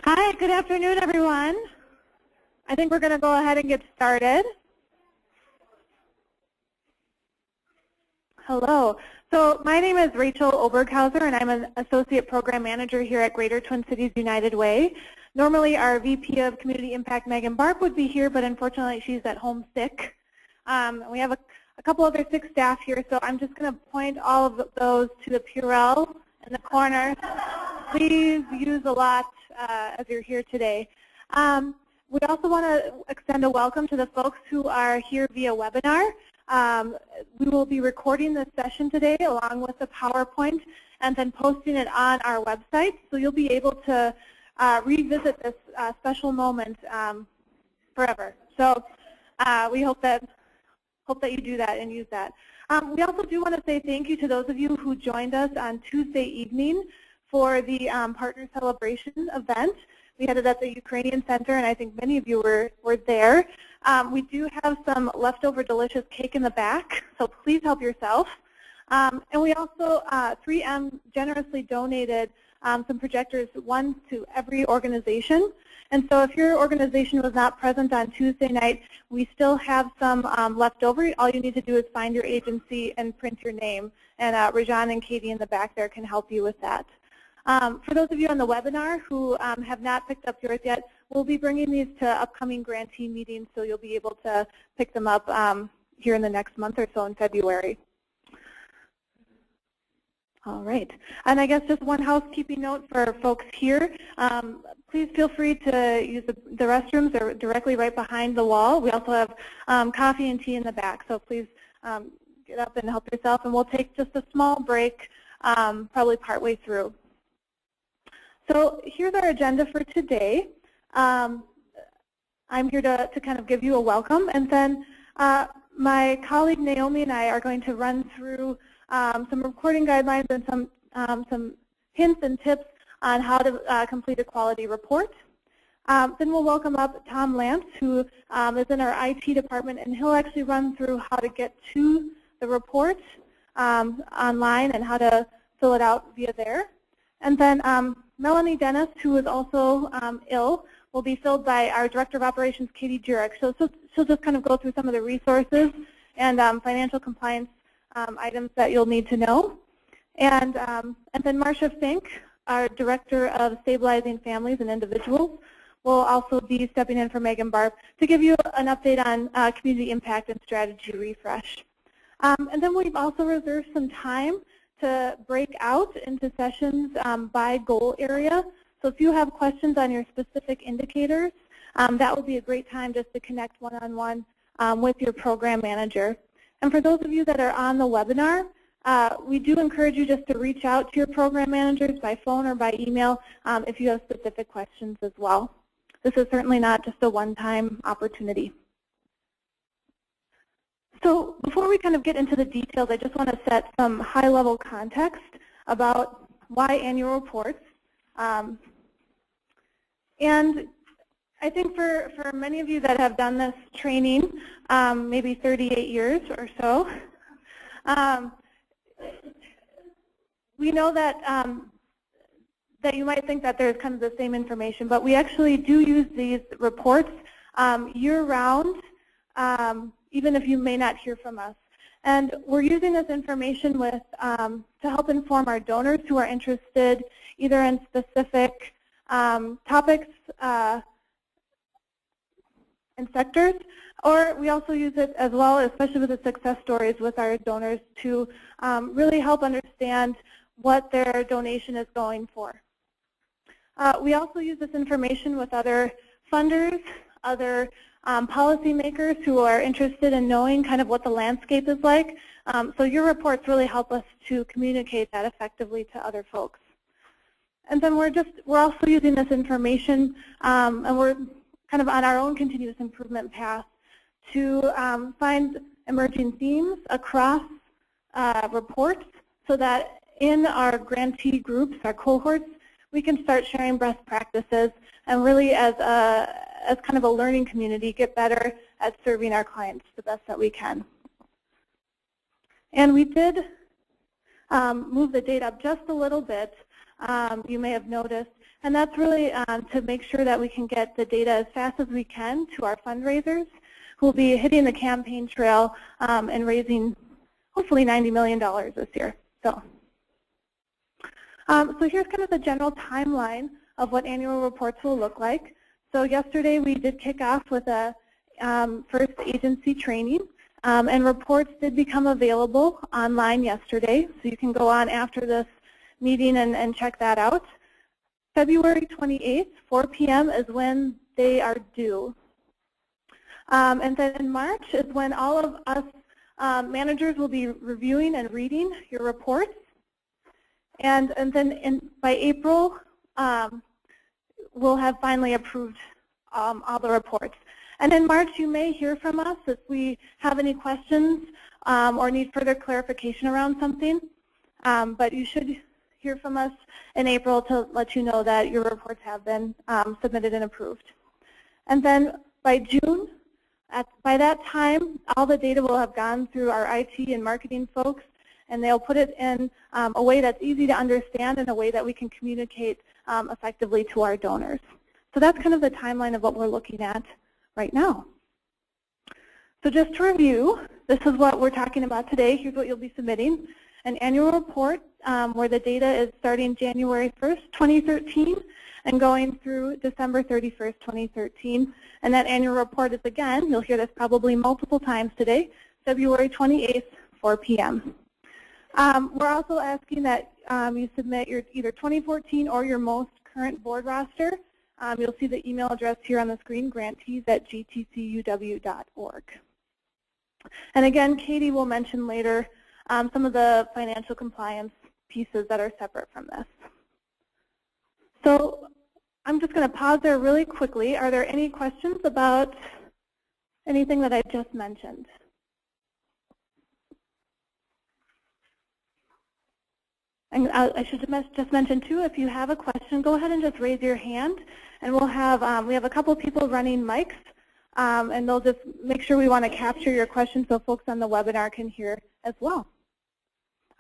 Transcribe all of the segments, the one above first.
Hi, good afternoon, everyone. I think we're going to go ahead and get started. Hello. So my name is Rachel Oberghauser, and I'm an Associate Program Manager here at Greater Twin Cities United Way. Normally, our VP of Community Impact, Megan Barb, would be here, but unfortunately, she's at home sick. We have a couple other sick staff here, so I'm just going to point all of those to the Purell in the corner. Please use a lot as you're here today. We also want to extend a welcome to the folks who are here via webinar. We will be recording this session today along with the PowerPoint and then posting it on our website, so you'll be able to revisit this special moment forever. So we hope that you do that and use that. We also do want to say thank you to those of you who joined us on Tuesday evening for the Partner Celebration event. We had it at the Ukrainian Center, and I think many of you were there. We do have some leftover delicious cake in the back, so please help yourself. And we also, 3M generously donated some projectors, one to every organization. And so if your organization was not present on Tuesday night, we still have some left over. All you need to do is find your agency and print your name. And Rajan and Katie in the back there can help you with that. For those of you on the webinar who have not picked up yours yet, we'll be bringing these to upcoming grantee meetings, so you'll be able to pick them up here in the next month or so in February. All right. And I guess just one housekeeping note for folks here. Please feel free to use the restrooms. They're directly right behind the wall. We also have coffee and tea in the back, so please get up and help yourself. And we'll take just a small break probably partway through. So here's our agenda for today. I'm here to kind of give you a welcome, and then my colleague Naomi and I are going to run through some recording guidelines and some hints and tips on how to complete a quality report. Then we'll welcome up Tom Lance, who is in our IT department, and he'll actually run through how to get to the report online and how to fill it out via there. And then Melanie Dennis, who is also ill, will be filled by our Director of Operations, Katie Jurek. So she'll just kind of go through some of the resources and financial compliance items that you'll need to know. And then Marcia Fink, our Director of Stabilizing Families and Individuals, will also be stepping in for Megan Barb to give you an update on community impact and strategy refresh. And then we've also reserved some time to break out into sessions by goal area. So if you have questions on your specific indicators, that would be a great time just to connect one-on-one with your program manager. And for those of you that are on the webinar, we do encourage you just to reach out to your program managers by phone or by email if you have specific questions as well. This is certainly not just a one-time opportunity. So before we kind of get into the details, I just want to set some high-level context about why annual reports. And I think for many of you that have done this training, maybe 38 years or so, we know that that you might think that there's kind of the same information, but we actually do use these reports year-round, even if you may not hear from us. And we're using this information with to help inform our donors who are interested either in specific topics and sectors, or we also use it as well, especially with the success stories with our donors, to really help understand what their donation is going for. We also use this information with other funders, other policymakers who are interested in knowing kind of what the landscape is like. So your reports really help us to communicate that effectively to other folks. And then we're also using this information, and we're kind of on our own continuous improvement path to find emerging themes across reports so that in our grantee groups, our cohorts, we can start sharing best practices and really as kind of a learning community get better at serving our clients the best that we can. And we did move the date up just a little bit, you may have noticed, and that's really to make sure that we can get the data as fast as we can to our fundraisers who will be hitting the campaign trail and raising hopefully $90 million this year. So here's kind of the general timeline of what annual reports will look like. So yesterday we did kick off with a first agency training, and reports did become available online yesterday. So you can go on after this meeting and check that out. February 28th, 4 p.m. is when they are due. And then in March is when all of us managers will be reviewing and reading your reports. And then by April, we'll have finally approved all the reports. And in March, you may hear from us if we have any questions or need further clarification around something. But you should hear from us in April to let you know that your reports have been submitted and approved. And then by June, by that time, all the data will have gone through our IT and marketing folks, and they'll put it in a way that's easy to understand and a way that we can communicate effectively to our donors. So that's kind of the timeline of what we're looking at right now. So just to review, this is what we're talking about today. Here's what you'll be submitting. An annual report where the data is starting January 1st, 2013 and going through December 31st, 2013. And that annual report is, again, you'll hear this probably multiple times today, February 28th, 4 p.m. We're also asking that you submit your either 2014 or your most current board roster. You'll see the email address here on the screen, grantees@gtcuw.org. And again, Katie will mention later some of the financial compliance pieces that are separate from this. So I'm just going to pause there really quickly. Are there any questions about anything that I just mentioned? And I should just mention too, if you have a question, go ahead and just raise your hand, and we'll have we have a couple people running mics, and they'll just make sure we want to capture your question so folks on the webinar can hear as well.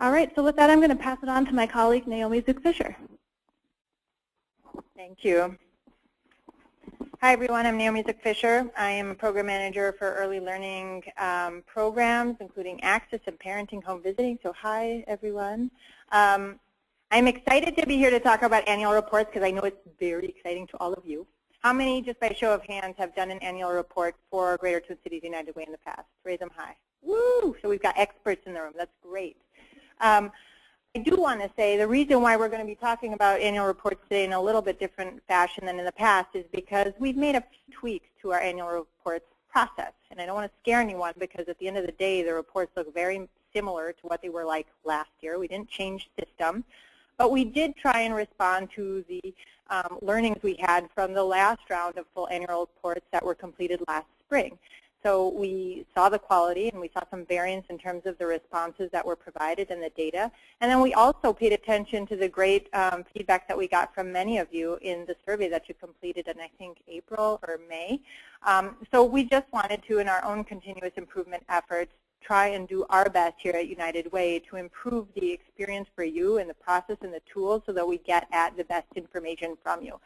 All right, so with that, I'm going to pass it on to my colleague, Naomi Zug-Fisher. Thank you. Hi, everyone. I'm Naomi Zug-Fisher. I am a program manager for early learning programs, including Access and Parenting Home Visiting. So hi, everyone. I'm excited to be here to talk about annual reports because I know it's very exciting to all of you. How many, just by show of hands, have done an annual report for Greater Twin Cities United Way in the past? Raise them high. Woo! So we've got experts in the room. That's great. I do want to say the reason why we're going to be talking about annual reports today in a little bit different fashion than in the past is because we've made a few tweaks to our annual reports process. And I don't want to scare anyone because at the end of the day, the reports look very similar to what they were like last year. We didn't change system, but we did try and respond to the learnings we had from the last round of full annual reports that were completed last spring. So we saw the quality and we saw some variance in terms of the responses that were provided and the data. And then we also paid attention to the great feedback that we got from many of you in the survey that you completed in, I think, April or May. So we just wanted to, in our own continuous improvement efforts, try and do our best here at United Way to improve the experience for you and the process and the tools so that we get at the best information from you.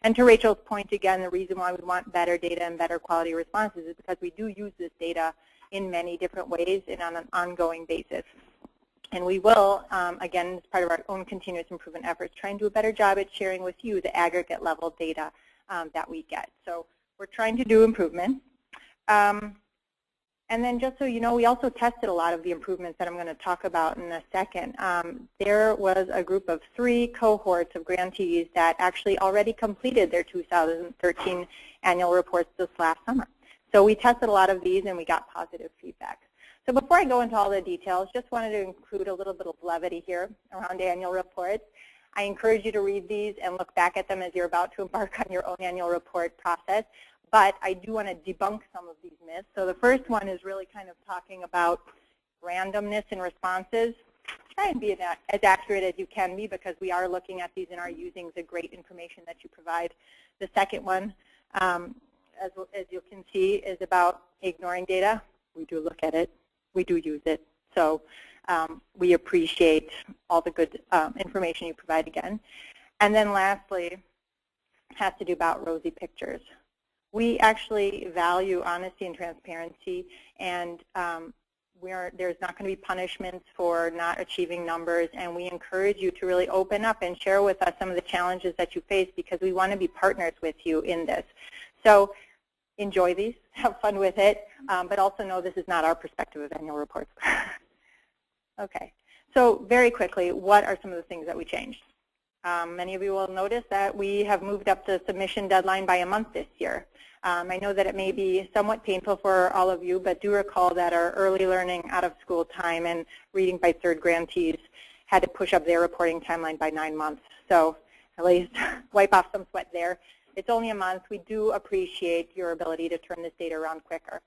And to Rachel's point, again, the reason why we want better data and better quality responses is because we do use this data in many different ways and on an ongoing basis. And we will, again, as part of our own continuous improvement efforts, try and do a better job at sharing with you the aggregate level data that we get. So we're trying to do improvement. And then just so you know, we also tested a lot of the improvements that I'm going to talk about in a second. There was a group of 3 cohorts of grantees that actually already completed their 2013 annual reports this last summer. So we tested a lot of these and we got positive feedback. So before I go into all the details, just wanted to include a little bit of levity here around annual reports. I encourage you to read these and look back at them as you're about to embark on your own annual report process. But I do want to debunk some of these myths. So the first one is really kind of talking about randomness in responses. Try and be as accurate as you can be, because we are looking at these and are using the great information that you provide. The second one, as you can see, is about ignoring data. We do look at it. We do use it. So we appreciate all the good information you provide again. And then lastly, has to do about rosy pictures. We actually value honesty and transparency, and there's not going to be punishments for not achieving numbers, and we encourage you to really open up and share with us some of the challenges that you face, because we want to be partners with you in this. So enjoy these, have fun with it, but also know this is not our perspective of annual reports. Okay, so very quickly, what are some of the things that we changed? Many of you will notice that we have moved up the submission deadline by a month this year. I know that it may be somewhat painful for all of you, but do recall that our early learning out of school time and reading by third grantees had to push up their reporting timeline by 9 months. So at least wipe off some sweat there. It's only a month. We do appreciate your ability to turn this data around quicker.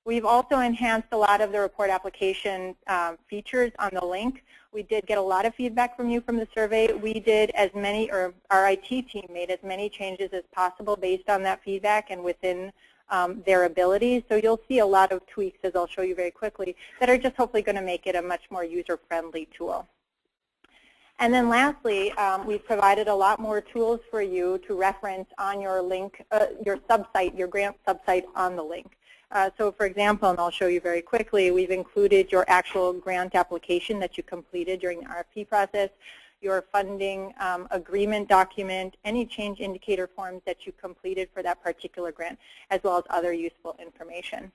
We've also enhanced a lot of the report application features on the link. We did get a lot of feedback from you from the survey. We did as many, or our IT team made as many changes as possible based on that feedback and within their abilities. So you'll see a lot of tweaks, as I'll show you very quickly, that are just hopefully going to make it a much more user-friendly tool. And then lastly, we've provided a lot more tools for you to reference on your link, your subsite, your grant subsite on the link. So for example, and I'll show you very quickly, we've included your actual grant application that you completed during the RFP process, your funding agreement document, any change indicator forms that you completed for that particular grant, as well as other useful information.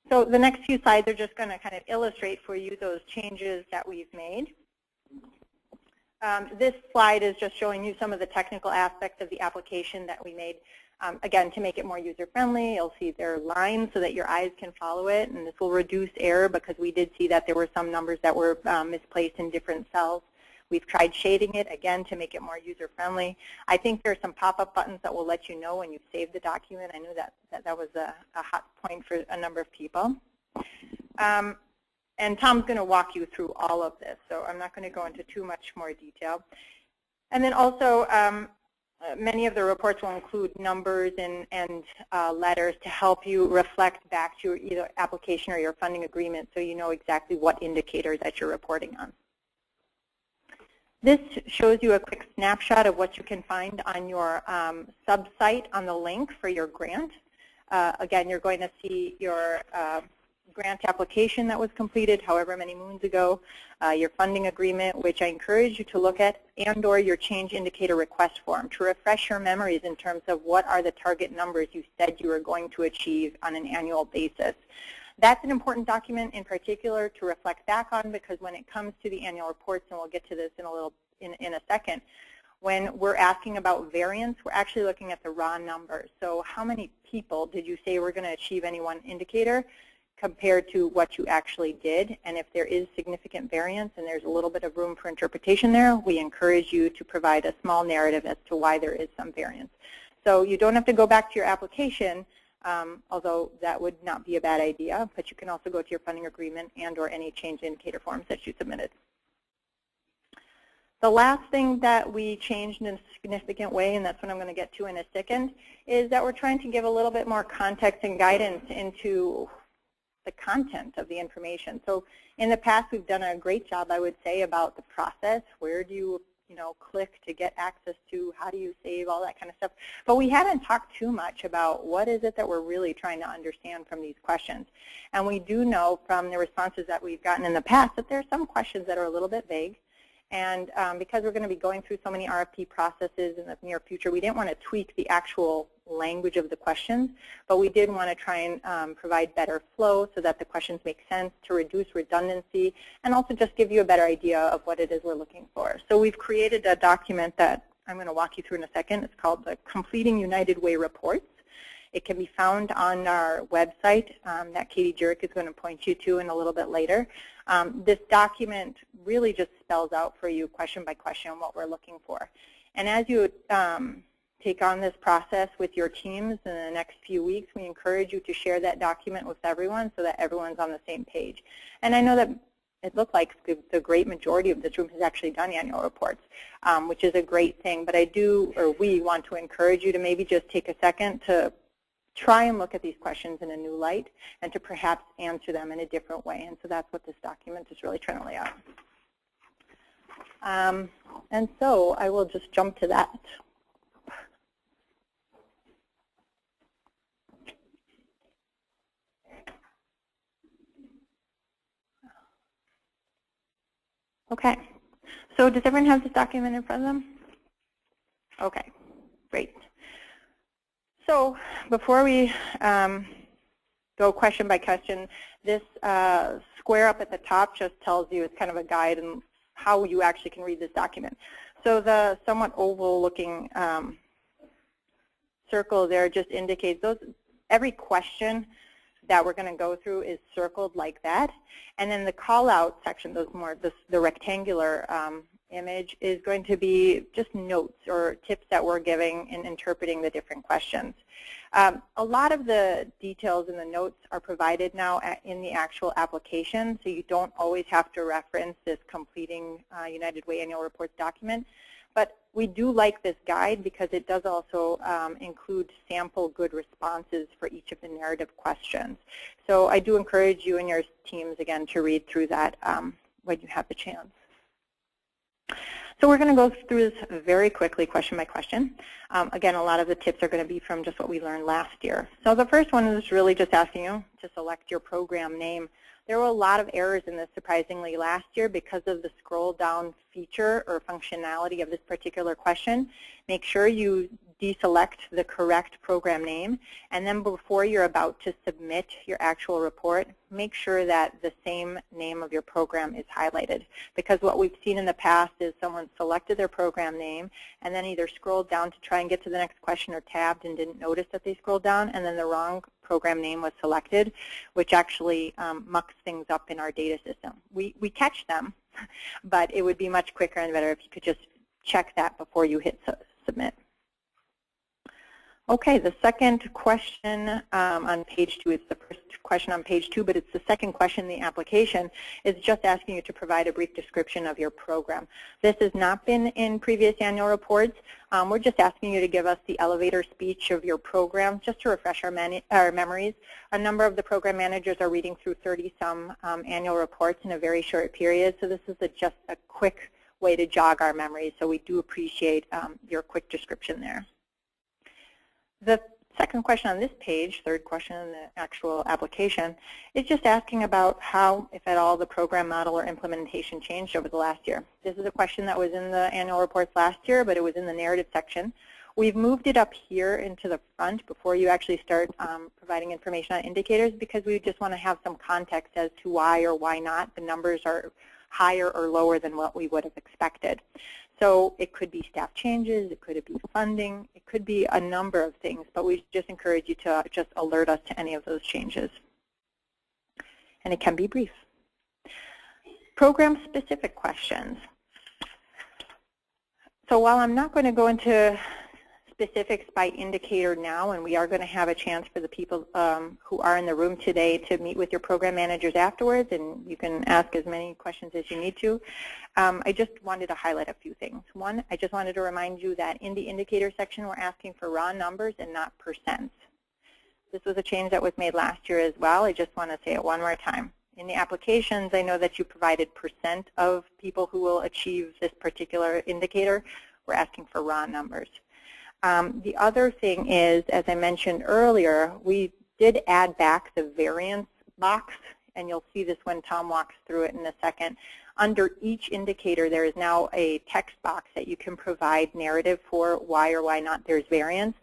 So the next few slides are just going to kind of illustrate for you those changes that we've made. This slide is just showing you some of the technical aspects of the application that we made. Again, to make it more user-friendly, you'll see there are lines so that your eyes can follow it, and this will reduce error because we did see that there were some numbers that were misplaced in different cells. We've tried shading it, again, to make it more user-friendly. I think there are some pop-up buttons that will let you know when you save the document. I knew that was a hot point for a number of people. And Tom's going to walk you through all of this, so I'm not going to go into too much more detail. And then also, many of the reports will include numbers and letters to help you reflect back to your either application or your funding agreement, so you know exactly what indicator that you're reporting on. This shows you a quick snapshot of what you can find on your sub-site on the link for your grant. Again, you're going to see your grant application that was completed however many moons ago, your funding agreement, which I encourage you to look at, and or your change indicator request form to refresh your memories in terms of what are the target numbers you said you were going to achieve on an annual basis. That's an important document in particular to reflect back on, because when it comes to the annual reports, and we'll get to this in a second, when we're asking about variance, we're actually looking at the raw numbers. So how many people did you say were going to achieve any one indicator compared to what you actually did? And if there is significant variance and there's a little bit of room for interpretation there, we encourage you to provide a small narrative as to why there is some variance. So you don't have to go back to your application, although that would not be a bad idea, but you can also go to your funding agreement and or any change indicator forms that you submitted. The last thing that we changed in a significant way, and that's what I'm going to get to in a second, is that we're trying to give a little bit more context and guidance into the content of the information. So in the past, we've done a great job, I would say, about the process. Where do you click to get access to? How do you save? All that kind of stuff. But we haven't talked too much about what is it that we're really trying to understand from these questions. And we do know from the responses that we've gotten in the past that there are some questions that are a little bit vague. And because we're going to be going through so many RFP processes in the near future, we didn't want to tweak the actual language of the questions, but we did want to try and provide better flow so that the questions make sense, to reduce redundancy, and also just give you a better idea of what it is we're looking for. So we've created a document that I'm going to walk you through in a second. It's called the Completing United Way Reports. It can be found on our website that Katie Jurek is going to point you to in a little bit later. This document really just spells out for you question by question what we're looking for. And as you take on this process with your teams in the next few weeks, we encourage you to share that document with everyone so that everyone's on the same page. And I know that it looked like the great majority of this room has actually done annual reports, which is a great thing. But we want to encourage you to maybe just take a second to try and look at these questions in a new light and to perhaps answer them in a different way. And so that's what this document is really trying to lay out. And so I will just jump to that. Okay, so does everyone have this document in front of them? Okay, great. So before we go question by question, this square up at the top just tells you, it's kind of a guide on how you actually can read this document. So the somewhat oval looking circle there just indicates every question that we're going to go through is circled like that. And then the call out section, the rectangular image is going to be just notes or tips that we're giving in interpreting the different questions. A lot of the details in the notes are provided now in the actual application, so you don't always have to reference this Completing United Way Annual Reports document. But we do like this guide because it does also include sample good responses for each of the narrative questions. So I do encourage you and your teams, again, to read through that when you have the chance. So we're going to go through this very quickly, question by question. Again, a lot of the tips are going to be from just what we learned last year. So the first one is really just asking you to select your program name. There were a lot of errors in this, surprisingly, last year because of the scroll down feature or functionality of this particular question. Make sure you deselect the correct program name, and then before you're about to submit your actual report, make sure that the same name of your program is highlighted. Because what we've seen in the past is someone selected their program name and then either scrolled down to try and get to the next question or tabbed and didn't notice that they scrolled down, and then the wrong program name was selected, which actually mucks things up in our data system. We catch them, but it would be much quicker and better if you could just check that before you hit submit. Okay, the second question on page 2, it's the first question on page 2, but it's the second question in the application, is just asking you to provide a brief description of your program. This has not been in previous annual reports. We're just asking you to give us the elevator speech of your program, just to refresh our memories. A number of the program managers are reading through 30-some annual reports in a very short period, so this is just a quick way to jog our memories, so we do appreciate your quick description there. The second question on this page, third question in the actual application, is just asking about how, if at all, the program model or implementation changed over the last year. This is a question that was in the annual reports last year, but it was in the narrative section. We've moved it up here into the front before you actually start providing information on indicators, because we just want to have some context as to why or why not the numbers are higher or lower than what we would have expected. So it could be staff changes, it could be funding, it could be a number of things, but we just encourage you to just alert us to any of those changes. And it can be brief. Program-specific questions. So while I'm not going to go into specifics by indicator now, and we are going to have a chance for the people who are in the room today to meet with your program managers afterwards, and you can ask as many questions as you need to. I just wanted to highlight a few things. One, I just wanted to remind you that in the indicator section, we're asking for raw numbers and not percents. This was a change that was made last year as well. I just want to say it one more time. In the applications, I know that you provided percent of people who will achieve this particular indicator. We're asking for raw numbers. The other thing is, as I mentioned earlier, we did add back the variance box, and you'll see this when Tom walks through it in a second. Under each indicator, there is now a text box that you can provide narrative for why or why not there's variance.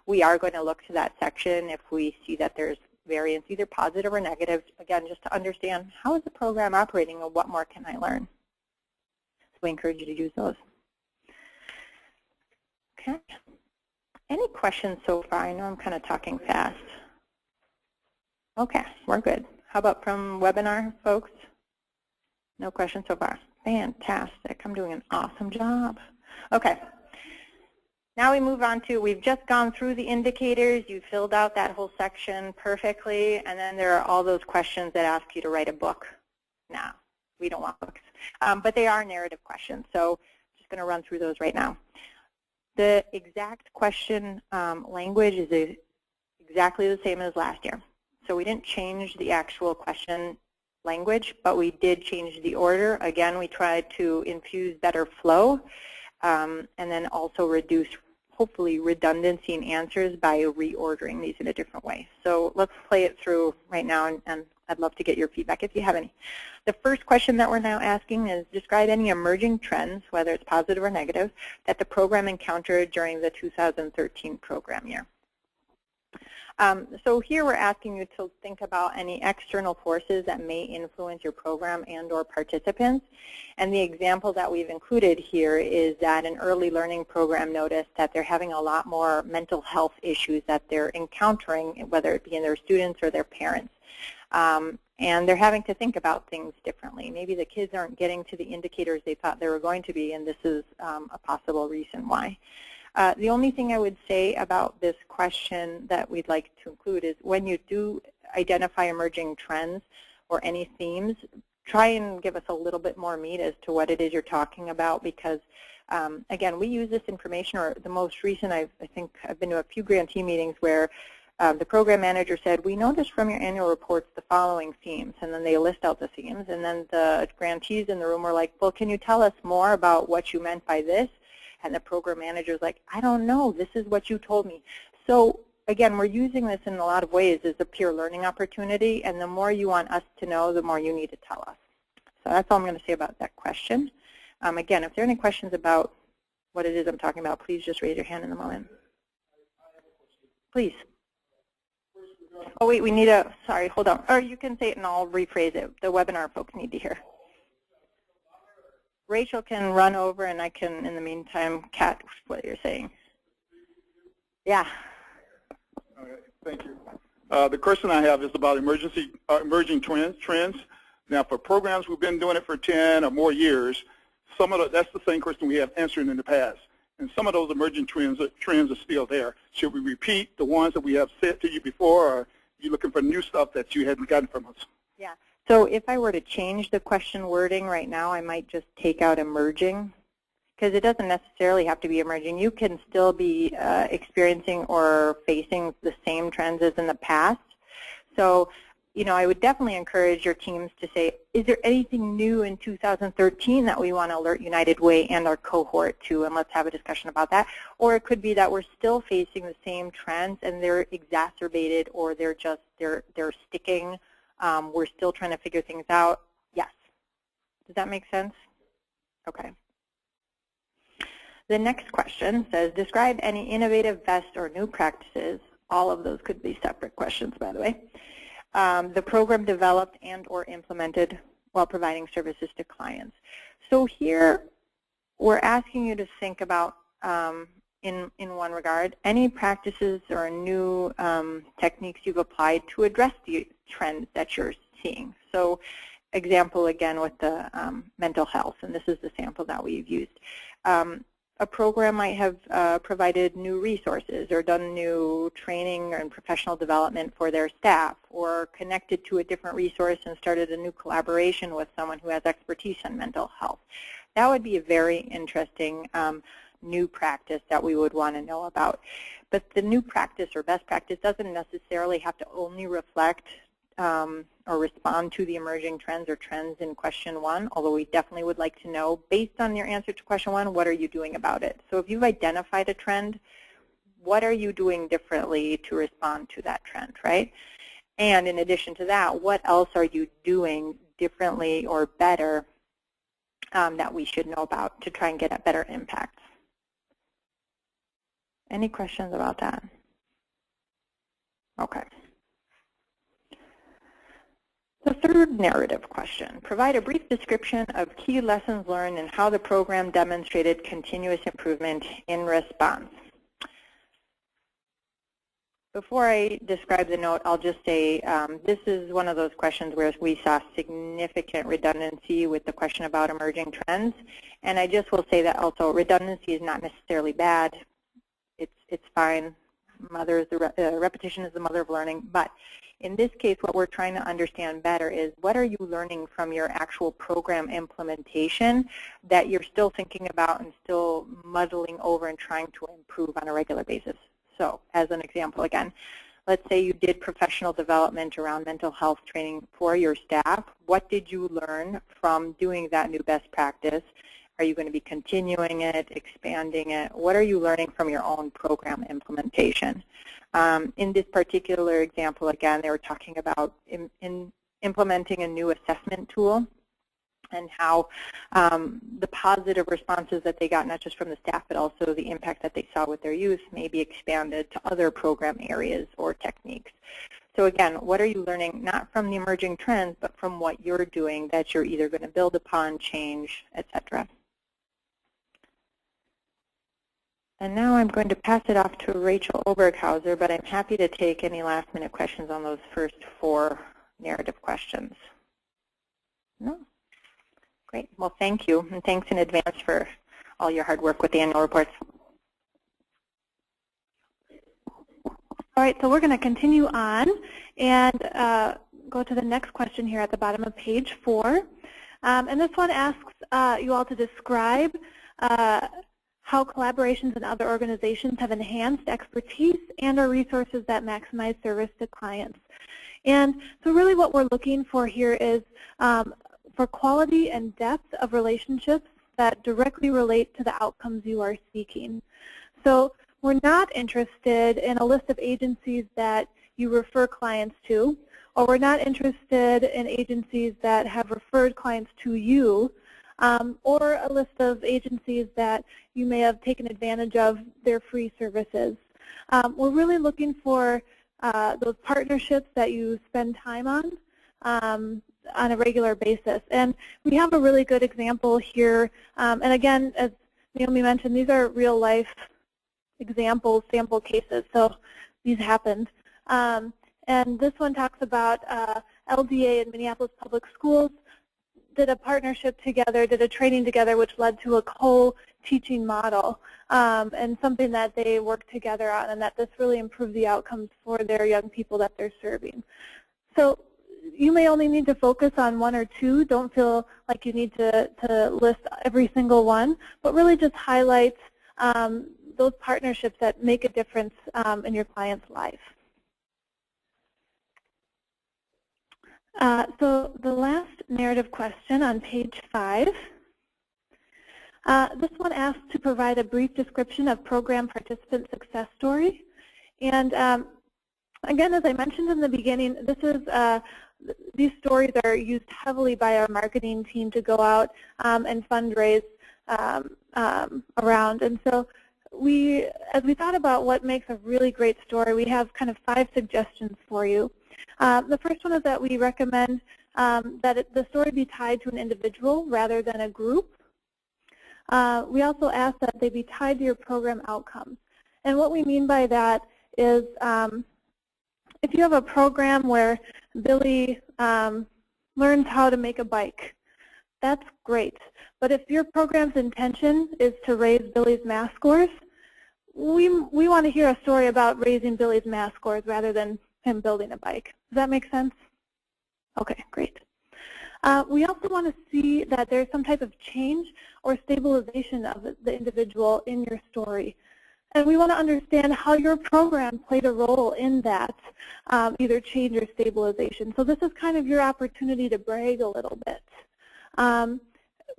we are going to look to that section if we see that there's variance, either positive or negative, again, just to understand how is the program operating and what more can I learn. So we encourage you to use those. Okay. Any questions so far? I know I'm kind of talking fast. Okay, we're good. How about from webinar folks? No questions so far. Fantastic. I'm doing an awesome job. Okay. Now we move on to, we've just gone through the indicators. You filled out that whole section perfectly. And then there are all those questions that ask you to write a book. Now, we don't want books. But they are narrative questions. So I'm just going to run through those right now. The exact question language is exactly the same as last year. So we didn't change the actual question language, but we did change the order. Again, we tried to infuse better flow and then also reduce, hopefully, redundancy in answers by reordering these in a different way. So let's play it through right now, and I'd love to get your feedback if you have any. The first question that we're now asking is, describe any emerging trends, whether it's positive or negative, that the program encountered during the 2013 program year. So here we're asking you to think about any external forces that may influence your program and or participants. And the example that we've included here is that an early learning program noticed that they're having a lot more mental health issues that they're encountering, whether it be in their students or their parents. And they're having to think about things differently. Maybe the kids aren't getting to the indicators they thought they were going to be, and this is a possible reason why. The only thing I would say about this question that we'd like to include is when you do identify emerging trends or any themes, try and give us a little bit more meat as to what it is you're talking about, because again, we use this information, or the most recent, I think I've been to a few grantee meetings where the program manager said, we noticed from your annual reports the following themes, and then they list out the themes, and then the grantees in the room were like, well, can you tell us more about what you meant by this? And the program manager is like, I don't know, this is what you told me. So again, we're using this in a lot of ways as a peer learning opportunity, and the more you want us to know, the more you need to tell us. So that's all I'm going to say about that question. Again, if there are any questions about what it is I'm talking about, please just raise your hand in a moment. Please. Oh, wait, we need a, sorry, hold on. Or you can say it and I'll rephrase it. The webinar folks need to hear. Rachel can run over, and I can, in the meantime, catch what you're saying. Yeah. All right, thank you. The question I have is about emerging trends. Now, for programs we've been doing it for 10 or more years, that's the same question we have answered in the past. And some of those emerging trends are still there. Should we repeat the ones that we have said to you before, or are you looking for new stuff that you hadn't gotten from us? Yeah. So if I were to change the question wording right now, I might just take out emerging, because it doesn't necessarily have to be emerging. You can still be experiencing or facing the same trends as in the past. So, you know, I would definitely encourage your teams to say, is there anything new in 2013 that we want to alert United Way and our cohort to, and let's have a discussion about that. Or it could be that we're still facing the same trends and they're exacerbated, or they're just, they're sticking. We're still trying to figure things out. Yes. Does that make sense? Okay. The next question says, describe any innovative, best, or new practices. All of those could be separate questions, by the way. The program developed and or implemented while providing services to clients. So here, we're asking you to think about, in one regard, any practices or new techniques you've applied to address the trends that you're seeing. So example again with the mental health, and this is the sample that we've used. A program might have provided new resources or done new training and professional development for their staff, or connected to a different resource and started a new collaboration with someone who has expertise in mental health. That would be a very interesting new practice that we would want to know about. But the new practice or best practice doesn't necessarily have to only reflect or respond to the emerging trends or trends in question one, although we definitely would like to know, based on your answer to question one, what are you doing about it? So if you've identified a trend, what are you doing differently to respond to that trend, right? And in addition to that, what else are you doing differently or better that we should know about to try and get a better impact? Any questions about that? Okay. The third narrative question, provide a brief description of key lessons learned and how the program demonstrated continuous improvement in response. Before I describe the note, I'll just say this is one of those questions where we saw significant redundancy with the question about emerging trends. And I just will say that also redundancy is not necessarily bad. It's fine. Repetition is the mother of learning. But in this case, what we're trying to understand better is what are you learning from your actual program implementation that you're still thinking about and still muddling over and trying to improve on a regular basis. So as an example again, let's say you did professional development around mental health training for your staff. What did you learn from doing that new best practice? Are you going to be continuing it, expanding it? What are you learning from your own program implementation? In this particular example, again, they were talking about implementing a new assessment tool and how the positive responses that they got, not just from the staff, but also the impact that they saw with their youth may be expanded to other program areas or techniques. So again, what are you learning, not from the emerging trends, but from what you're doing that you're either going to build upon, change, etc. And now I'm going to pass it off to Rachel Oberghauser, but I'm happy to take any last-minute questions on those first 4 narrative questions. No? Great. Well, thank you, and thanks in advance for all your hard work with the annual reports. All right, so we're going to continue on and go to the next question here at the bottom of page 4. And this one asks you all to describe how collaborations in other organizations have enhanced expertise and or resources that maximize service to clients. And so really what we're looking for here is for quality and depth of relationships that directly relate to the outcomes you are seeking. So we're not interested in a list of agencies that you refer clients to, or we're not interested in agencies that have referred clients to you, or a list of agencies that you may have taken advantage of their free services. We're really looking for those partnerships that you spend time on a regular basis. And we have a really good example here. And again, as Naomi mentioned, these are real-life examples, sample cases, so these happened. And this one talks about LDA and Minneapolis Public Schools did a partnership together, did a training together, which led to a co-teaching model and something that they worked together on, and that this really improved the outcomes for their young people that they're serving. So you may only need to focus on 1 or 2. Don't feel like you need to list every single one, but really just highlight those partnerships that make a difference in your client's life. So the last narrative question on page 5, this one asks to provide a brief description of program participant success story. And again, as I mentioned in the beginning, this is these stories are used heavily by our marketing team to go out and fundraise around. And so as we thought about what makes a really great story, we have kind of 5 suggestions for you. The first one is that we recommend that the story be tied to an individual rather than a group. We also ask that they be tied to your program outcomes. And what we mean by that is if you have a program where Billy learns how to make a bike, that's great. But if your program's intention is to raise Billy's math scores, we want to hear a story about raising Billy's math scores rather than him building a bike. Does that make sense? Okay, great. We also want to see that there's some type of change or stabilization of the individual in your story. And we want to understand how your program played a role in that, either change or stabilization. So this is kind of your opportunity to brag a little bit.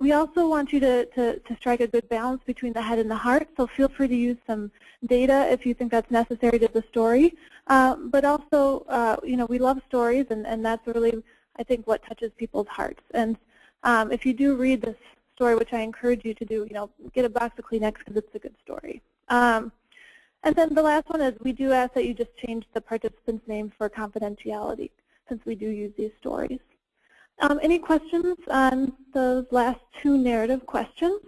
We also want you to strike a good balance between the head and the heart, so feel free to use some data if you think that's necessary to the story. But also, you know, we love stories, and that's really, I think, what touches people's hearts. And if you do read this story, which I encourage you to do, you know, get a box of Kleenex because it's a good story. And then the last one is we do ask that you just change the participant's name for confidentiality, since we do use these stories. Any questions on those last two narrative questions?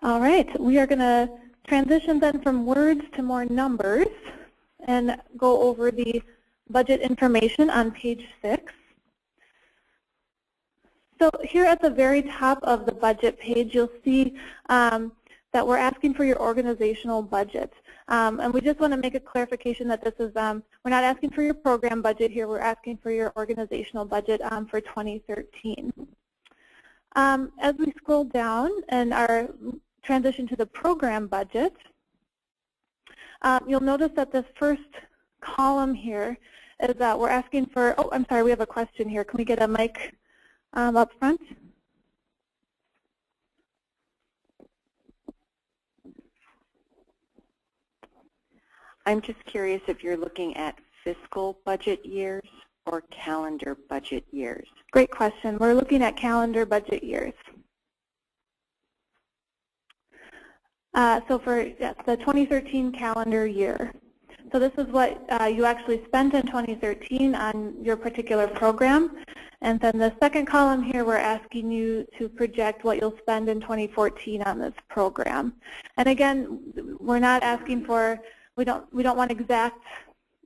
All right, we are going to transition then from words to more numbers and go over the budget information on page 6. So here at the very top of the budget page, you'll see that we're asking for your organizational budget. And we just want to make a clarification that this is, we're not asking for your program budget here, we're asking for your organizational budget for 2013. As we scroll down and our transition to the program budget, you'll notice that this first column here is that we're asking for, oh, I'm sorry, we have a question here. Can we get a mic up front? I'm just curious if you're looking at fiscal budget years or calendar budget years. Great question. We're looking at calendar budget years. So for yes, the 2013 calendar year. So this is what you actually spent in 2013 on your particular program. And then the second column here, we're asking you to project what you'll spend in 2014 on this program. And again, we're not asking for, we don't want exact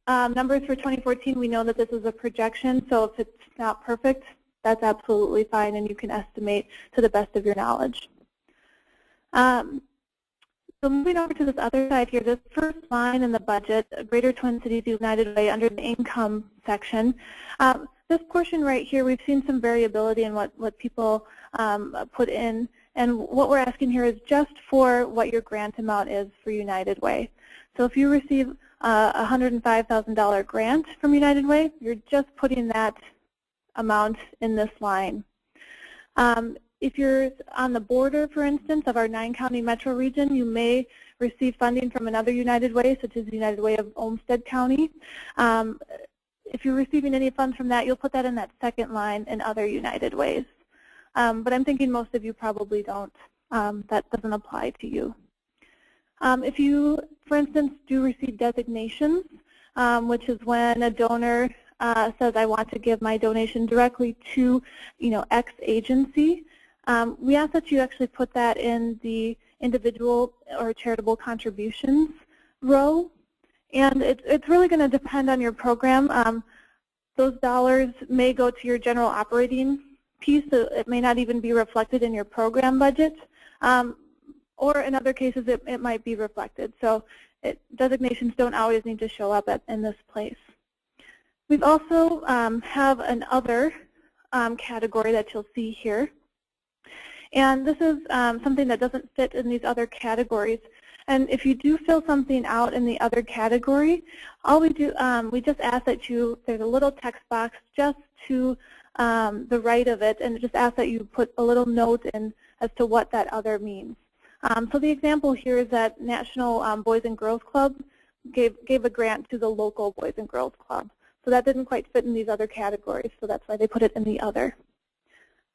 numbers for 2014. We know that this is a projection, so if it's not perfect, that's absolutely fine, and you can estimate to the best of your knowledge. So moving over to this other side here, this first line in the budget, Greater Twin Cities United Way, under the income section, this portion right here, we've seen some variability in what people put in, and what we're asking here is just for what your grant amount is for United Way. So if you receive a $105,000 grant from United Way, you're just putting that amount in this line. If you're on the border, for instance, of our 9-county metro region, you may receive funding from another United Way, such as the United Way of Olmsted County. If you're receiving any funds from that, you'll put that in that second line in other United Ways. But I'm thinking most of you probably don't. That doesn't apply to you. If you, for instance, do receive designations, which is when a donor says, I want to give my donation directly to, X agency, we ask that you actually put that in the individual or charitable contributions row. And it's really going to depend on your program. Those dollars may go to your general operating piece, so it may not even be reflected in your program budget. Or in other cases, it might be reflected. So designations don't always need to show up in this place. We've also have an other category that you'll see here. And this is something that doesn't fit in these other categories. And if you do fill something out in the other category, all we do, we just ask that there's a little text box just to the right of it, and just ask that you put a little note in as to what that other means. So the example here is that National Boys and Girls Club gave a grant to the local Boys and Girls Club. So that didn't quite fit in these other categories, so that's why they put it in the other.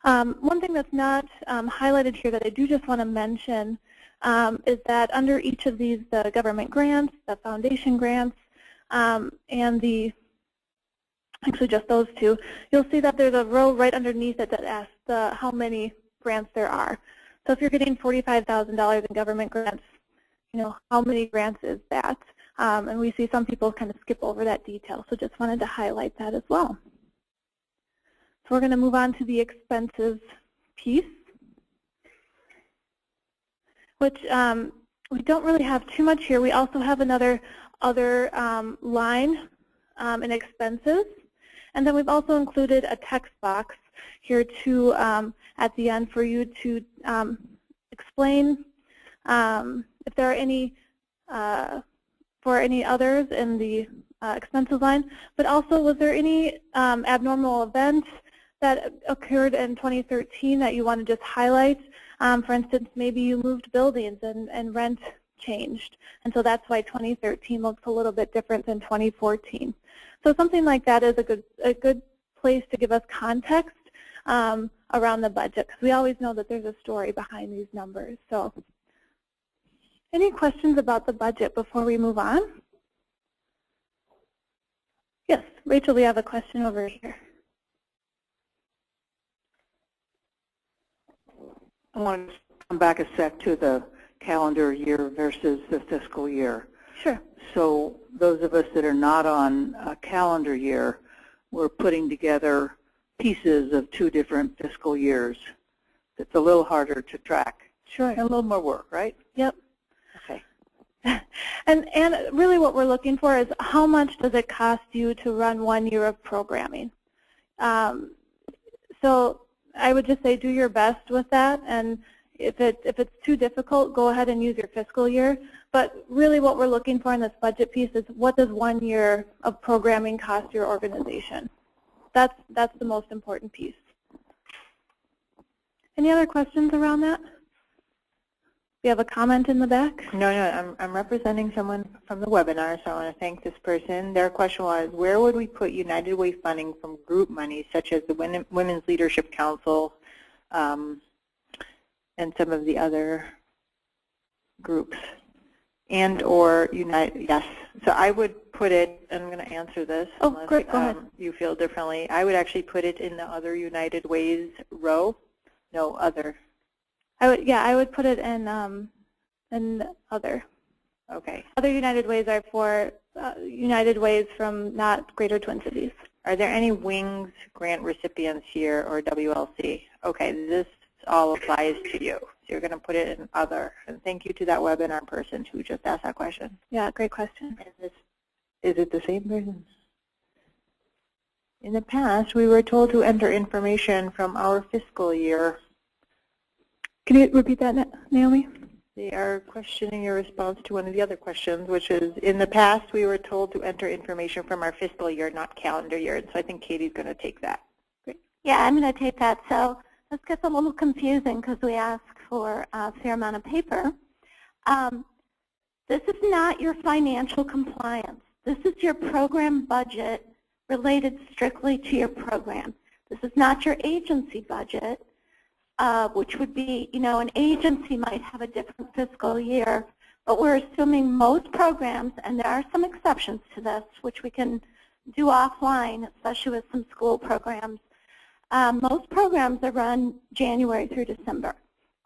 One thing that's not highlighted here that I do just want to mention is that under each of these, the government grants, the foundation grants, and actually just those two, you'll see that there's a row right underneath it that asks how many grants there are. So if you're getting $45,000 in government grants, how many grants is that? And we see some people kind of skip over that detail, so just wanted to highlight that as well. So we're going to move on to the expenses piece, which we don't really have too much here. We also have another line in expenses, and then we've also included a text box here too at the end for you to explain if there are any for any others in the expenses line, but also was there any abnormal events that occurred in 2013 that you want to just highlight? For instance, maybe you moved buildings and rent changed, and so that's why 2013 looks a little bit different than 2014. So something like that is a good place to give us context around the budget, because we always know that there's a story behind these numbers. So any questions about the budget before we move on? Yes, Rachel, we have a question over here. I want to come back a sec to the calendar year versus the fiscal year. Sure. So those of us that are not on a calendar year, we're putting together pieces of 2 different fiscal years. It's a little harder to track. Sure. And a little more work, right? Yep. Okay. And really what we're looking for is how much does it cost you to run 1 year of programming? So I would just say do your best with that, and if it's too difficult, go ahead and use your fiscal year. But really what we're looking for in this budget piece is what does 1 year of programming cost your organization? That's the most important piece. Any other questions around that? We have a comment in the back. No, I'm representing someone from the webinar, so I want to thank this person. Their question was, where would we put United Way funding from group money, such as the Women's Leadership Council and some of the other groups, and or United? Yes. So I would put it, I'm going to answer this unless great. Go ahead. You feel differently. I would actually put it in the other United Ways row. No, other. I would put it in other. Okay. Other United Ways are for United Ways from not Greater Twin Cities. Are there any WINGS grant recipients here or WLC? Okay, this all applies to you. So you're going to put it in other. And thank you to that webinar person who just asked that question. Yeah, great question. Is it the same person? In the past, we were told to enter information from our fiscal year. Can you repeat that, Naomi? They are questioning your response to one of the other questions, which is, in the past, we were told to enter information from our fiscal year, not calendar year. And so I think Katie's going to take that. Great. Yeah, I'm going to take that. So this gets a little confusing because we ask for a fair amount of paper. This is not your financial compliance. This is your program budget related strictly to your program. This is not your agency budget. Which would be, an agency might have a different fiscal year, but we're assuming most programs, and there are some exceptions to this, which we can do offline, especially with some school programs. Most programs are run January through December.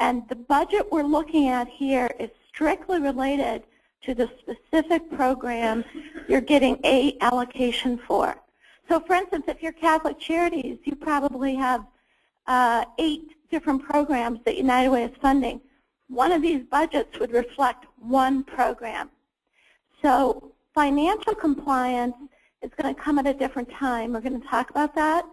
And the budget we're looking at here is strictly related to the specific program you're getting a allocation for. So for instance, if you're Catholic Charities, you probably have 8 different programs that United Way is funding. One of these budgets would reflect one program. So financial compliance is going to come at a different time. We're going to talk about that.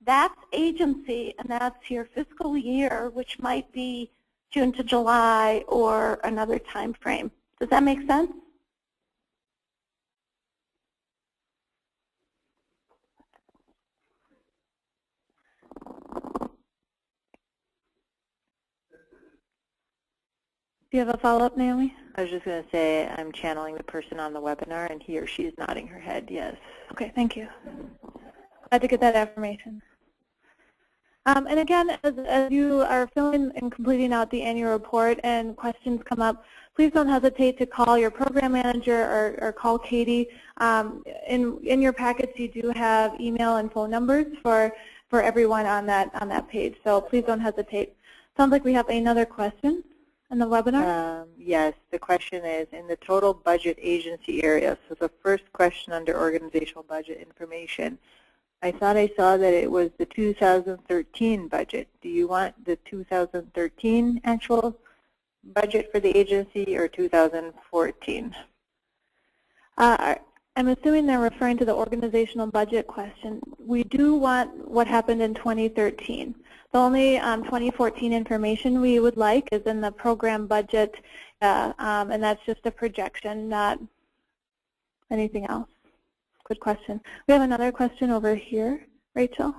That's agency, and that's your fiscal year, which might be June to July or another time frame. Does that make sense? Do you have a follow-up, Naomi? I was just going to say I'm channeling the person on the webinar, and he or she is nodding her head, yes. Okay, thank you. Glad to get that affirmation. And again, as you are filling and completing out the annual report and questions come up, please don't hesitate to call your program manager or call Katie. In your packets, you do have email and phone numbers for everyone on that page. So please don't hesitate. Sounds like we have another question in the webinar. Yes, the question is in the total budget agency area. So the first question under organizational budget information. I thought I saw that it was the 2013 budget. Do you want the 2013 actual budget for the agency or 2014? I'm assuming they're referring to the organizational budget question. We do want what happened in 2013. The only 2014 information we would like is in the program budget, and that's just a projection, not anything else. Good question. We have another question over here. Rachel?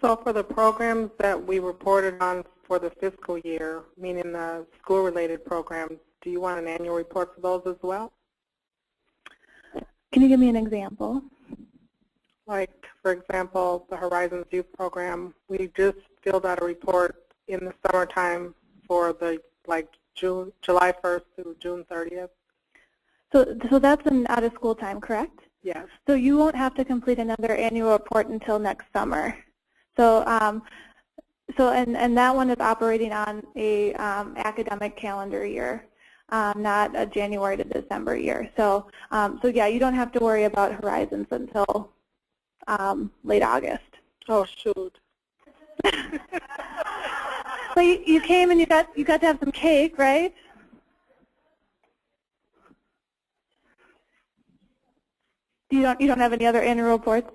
So for the programs that we reported on for the fiscal year, meaning the school-related programs, do you want an annual report for those as well? Can you give me an example? Like, for example, the Horizons Youth Program, we just filled out a report in the summertime for the, like, July 1st through June 30th. So that's an out-of-school time, correct? Yes. So you won't have to complete another annual report until next summer. So, and that one is operating on a academic calendar year, not a January to December year. So, yeah, you don't have to worry about Horizons until late August. Oh, shoot. So you came and you got to have some cake, right? You don't have any other annual reports?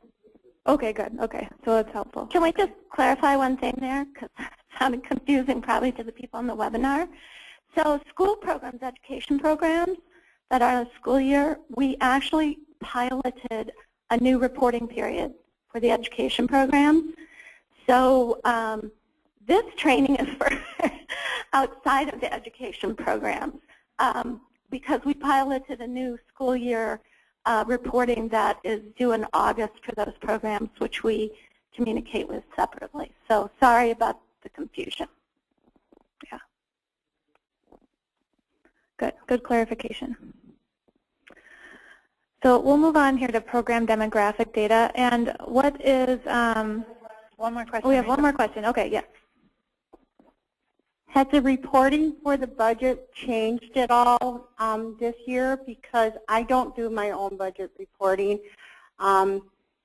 Okay, good. Okay, so that's helpful. Can we just clarify one thing there? Because it sounded confusing probably to the people on the webinar. So school programs, education programs that are in a school year, we actually piloted a new reporting period for the education programs. So this training is for outside of the education programs because we piloted a new school year reporting that is due in August for those programs, which we communicate with separately. So sorry about the confusion. Yeah. Good clarification. So we'll move on here to program demographic data. And what is, One more question. we have one more question. Okay, yes. Has the reporting for the budget changed at all this year? Because I don't do my own budget reporting, and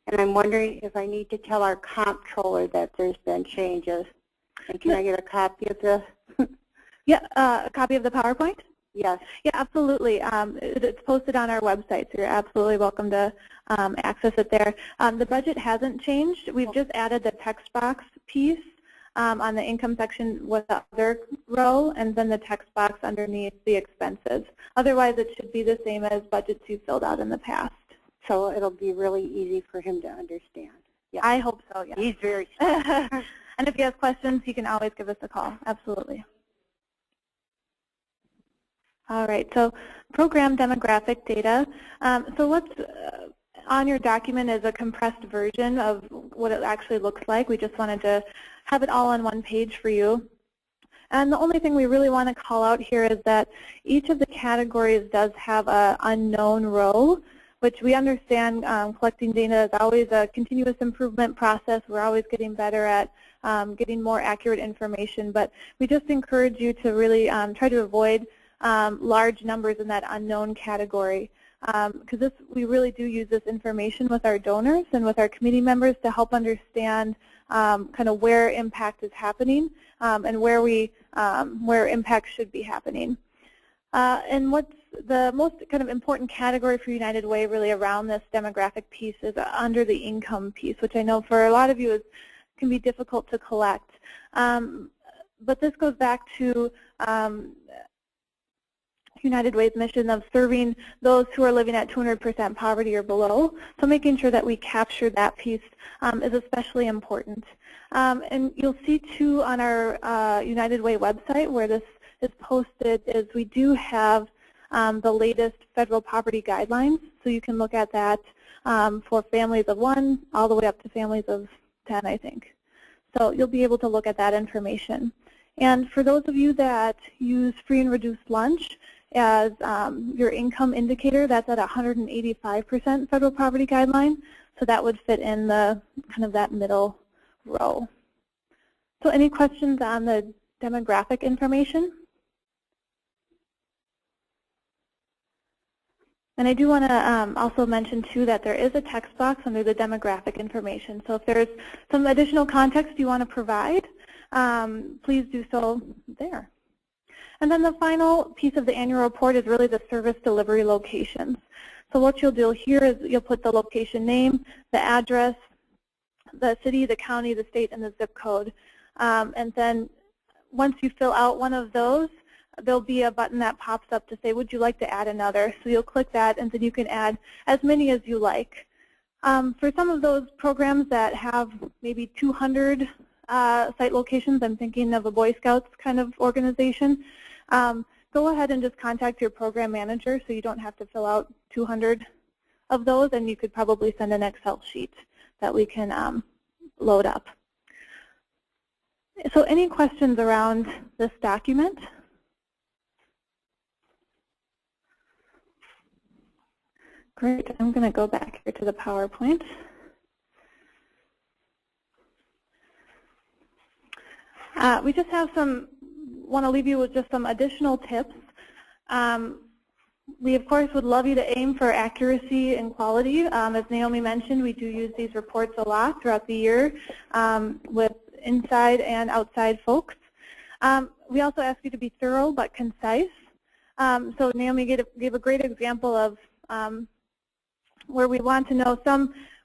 I'm wondering if I need to tell our comptroller that there's been changes. And can I get a copy of the? Yeah, a copy of the PowerPoint? Yes. Yeah, absolutely. It's posted on our website, so you're absolutely welcome to access it there. The budget hasn't changed. We've just added the text box piece on the income section with the other row, and then the text box underneath the expenses. Otherwise, it should be the same as budgets you filled out in the past. So it'll be really easy for him to understand. Yeah, I hope so, yeah. He's very And if he has questions, he can always give us a call. Absolutely. All right, so program demographic data. So what's on your document is a compressed version of what it actually looks like. We just wanted to have it all on one page for you. And the only thing we really want to call out here is that each of the categories does have an unknown row, which we understand collecting data is always a continuous improvement process. We're always getting better at getting more accurate information, but we just encourage you to really try to avoid large numbers in that unknown category, because we really do use this information with our donors and with our committee members to help understand kind of where impact is happening and where impact should be happening. And what's the most kind of important category for United Way really around this demographic piece is under the income piece, which I know for a lot of you can be difficult to collect. But this goes back to United Way's mission of serving those who are living at 200% poverty or below. So making sure that we capture that piece is especially important. And you'll see too on our United Way website where this is posted is we do have the latest federal poverty guidelines. So you can look at that for families of 1 all the way up to families of 10, I think. So you'll be able to look at that information. And for those of you that use free and reduced lunch as your income indicator, that's at 185% federal poverty guideline. So that would fit in the kind of that middle row. So any questions on the demographic information? And I do want to also mention too that there is a text box under the demographic information. So if there's some additional context you want to provide, please do so there. And then the final piece of the annual report is really the service delivery locations. So what you'll do here is you'll put the location name, the address, the city, the county, the state, and the zip code. And then once you fill out one of those, there'll be a button that pops up to say, would you like to add another? So you'll click that, and then you can add as many as you like. For some of those programs that have maybe 200 site locations, I'm thinking of a Boy Scouts kind of organization, go ahead and just contact your program manager so you don't have to fill out 200 of those, and you could probably send an Excel sheet that we can load up. So any questions around this document? Great. I'm going to go back here to the PowerPoint. We just have want to leave you with just some additional tips. We, of course, would love you to aim for accuracy and quality. As Naomi mentioned, we do use these reports a lot throughout the year with inside and outside folks. We also ask you to be thorough but concise. So Naomi gave a great example of where we want to know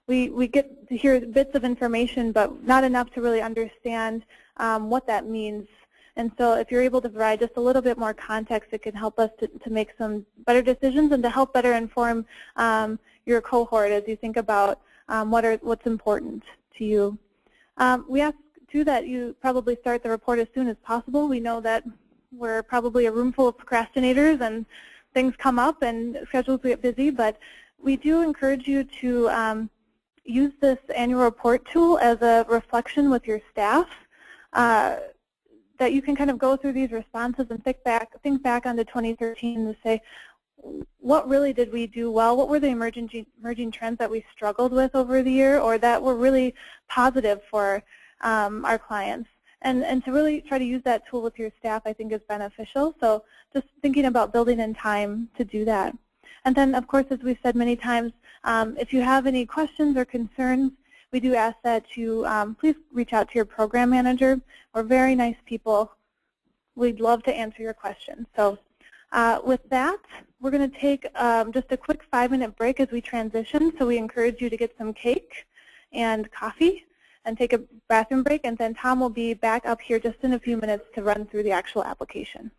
we get to hear bits of information, but not enough to really understand what that means. And so if you're able to provide just a little bit more context, it can help us to make some better decisions and to help better inform your cohort as you think about what's important to you. We ask, too, that you probably start the report as soon as possible. We know that we're probably a room full of procrastinators and things come up and schedules get busy, but we do encourage you to use this annual report tool as a reflection with your staff, that you can kind of go through these responses and think back onto 2013 to say, what really did we do well? What were the emerging trends that we struggled with over the year or that were really positive for our clients? And to really try to use that tool with your staff, I think, is beneficial. So just thinking about building in time to do that. And then, of course, as we've said many times, if you have any questions or concerns, we do ask that you please reach out to your program manager. We're very nice people. We'd love to answer your questions. So with that, we're going to take just a quick 5-minute break as we transition. So we encourage you to get some cake and coffee and take a bathroom break. And then Tom will be back up here just in a few minutes to run through the actual application.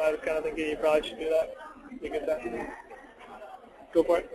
I was kind of thinking you probably should do that. You get that. Go for it.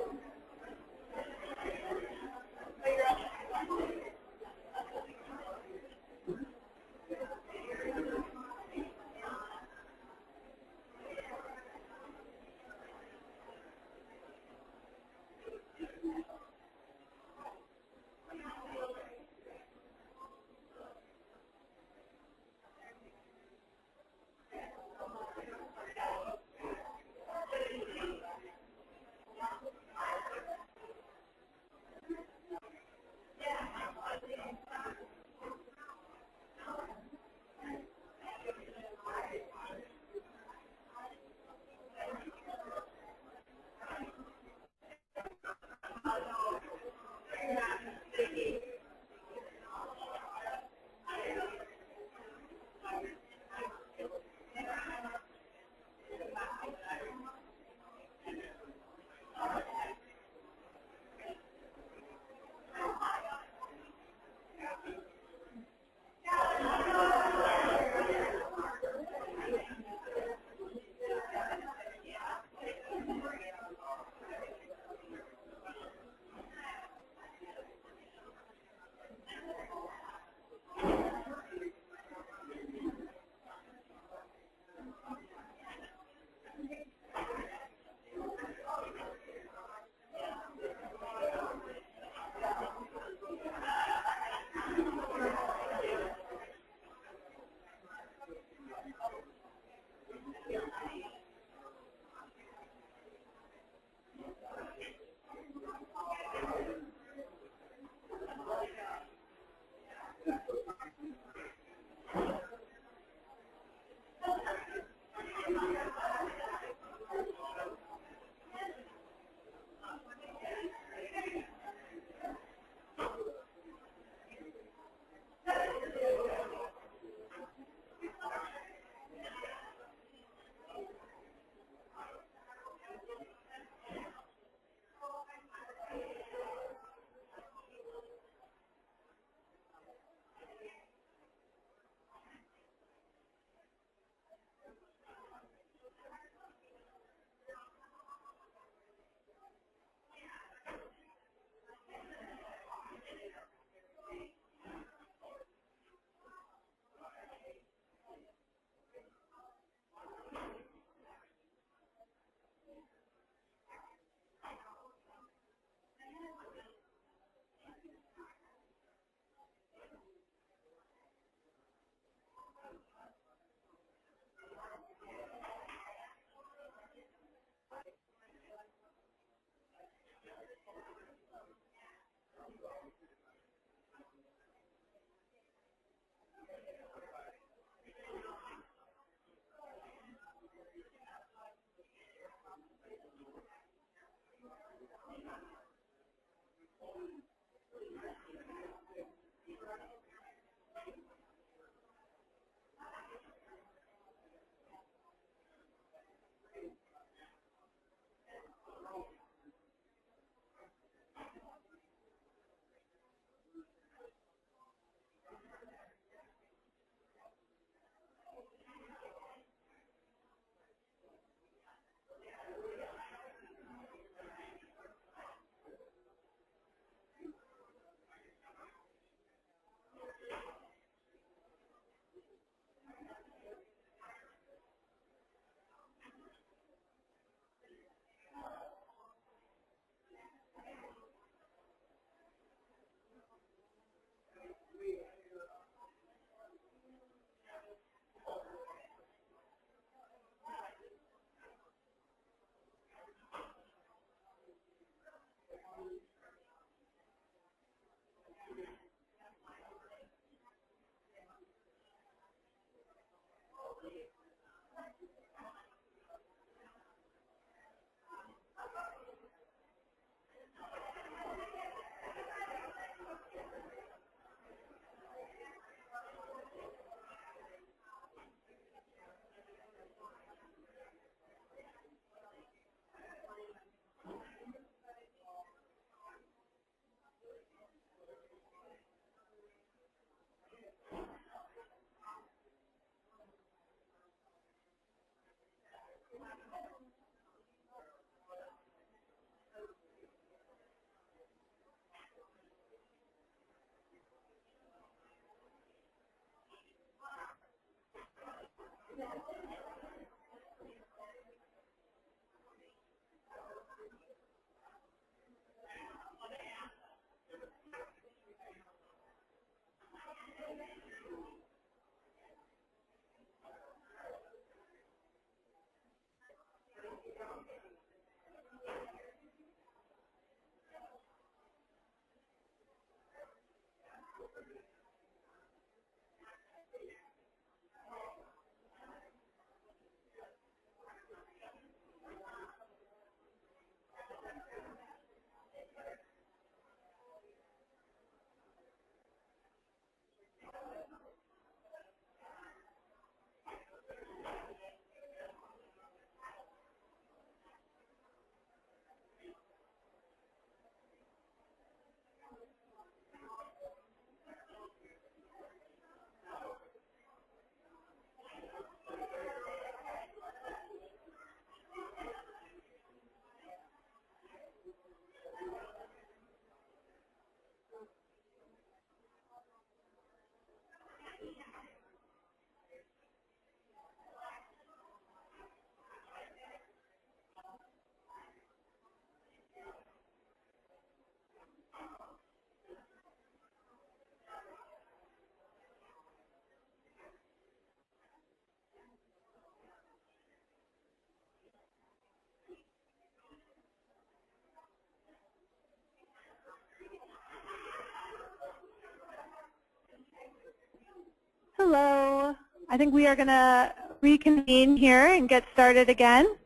Hello. I think we are going to reconvene here and get started again.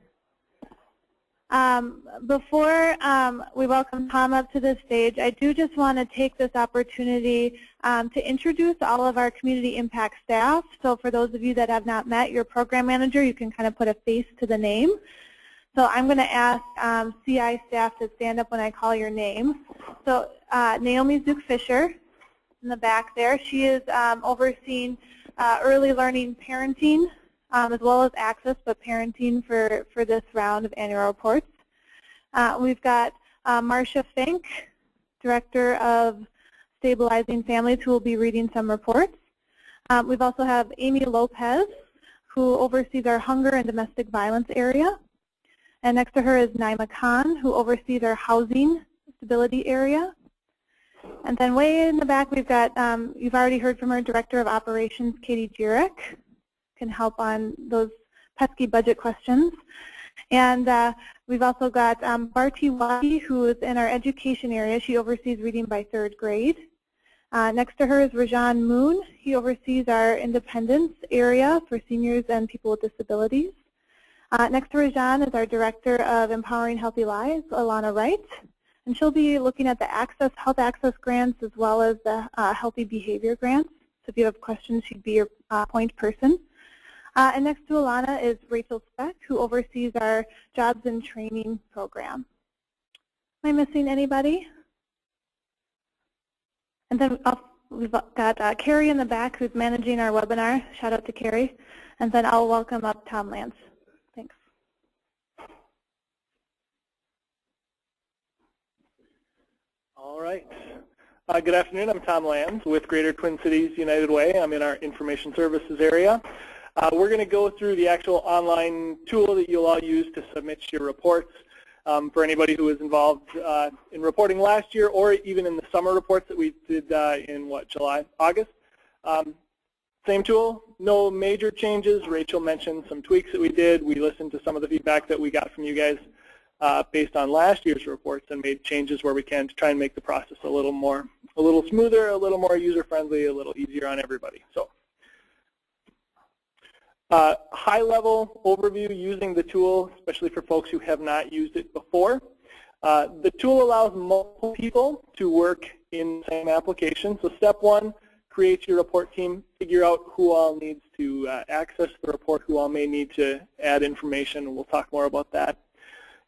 Before we welcome Tom up to the stage, I do just want to take this opportunity to introduce all of our community impact staff. So for those of you that have not met your program manager, you can kind of put a face to the name. So I'm going to ask CI staff to stand up when I call your name. So Naomi Zook-Fisher in the back there, she is overseeing early learning parenting as well as access, but parenting for this round of annual reports. We've got Marcia Fink, Director of Stabilizing Families, who will be reading some reports. We've also have Amy Lopez, who oversees our hunger and domestic violence area. And next to her is Naima Khan, who oversees our housing stability area. And then way in the back, we've got, you've already heard from our Director of Operations, Katie Jurek, can help on those pesky budget questions. And we've also got Bharti Wadi, who is in our education area. She oversees reading by 3rd grade. Next to her is Rajan Moon. He oversees our independence area for seniors and people with disabilities. Next to Rajan is our Director of Empowering Healthy Lives, Alana Wright. And she'll be looking at the health access grants as well as the healthy behavior grants. So if you have questions, she'd be your point person. And next to Alana is Rachel Speck, who oversees our jobs and training program. Am I missing anybody? And then we've got Carrie in the back, who's managing our webinar. Shout out to Carrie. And then I'll welcome up Tom Lance. Thanks. All right. Good afternoon. I'm Tom Lance with Greater Twin Cities United Way. I'm in our information services area. We're going to go through the actual online tool that you'll all use to submit your reports. For anybody who was involved in reporting last year or even in the summer reports that we did in, July, August. Same tool, no major changes. Rachel mentioned some tweaks that we did. We listened to some of the feedback that we got from you guys based on last year's reports and made changes where we can to try and make the process a little smoother, a little more user-friendly, a little easier on everybody. So High-level overview using the tool, especially for folks who have not used it before. The tool allows multiple people to work in the same application. So step one, create your report team, figure out who all needs to access the report, who all may need to add information, and we'll talk more about that.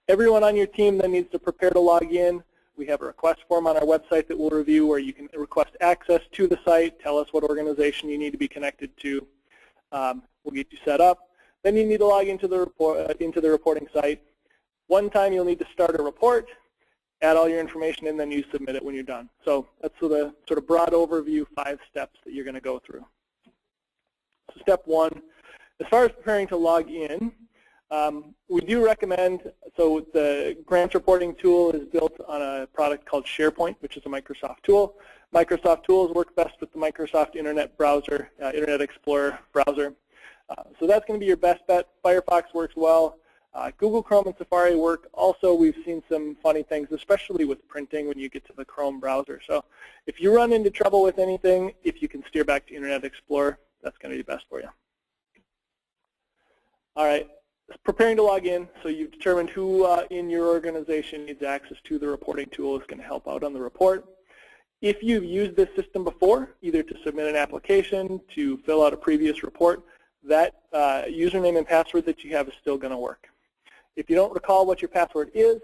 Everyone on your team then needs to prepare to log in. We have a request form on our website that we'll review where you can request access to the site, tell us what organization you need to be connected to. We'll get you set up. Then you need to log into the reporting site. One time you'll need to start a report, add all your information, and then you submit it when you're done. So that's the sort of broad overview, 5 steps that you're going to go through. So step one, as far as preparing to log in, we do recommend, so the grants reporting tool is built on a product called SharePoint, which is a Microsoft tool. Microsoft tools work best with the Microsoft Internet browser, Internet Explorer browser. So that's going to be your best bet. Firefox works well. Google Chrome and Safari work. Also, we've seen some funny things, especially with printing when you get to the Chrome browser. So if you run into trouble with anything, if you can steer back to Internet Explorer, that's going to be best for you. All right, preparing to log in. So you've determined who in your organization needs access to the reporting tool is going to help out on the report. If you've used this system before, either to submit an application, to fill out a previous report, that username and password that you have is still going to work. If you don't recall what your password is,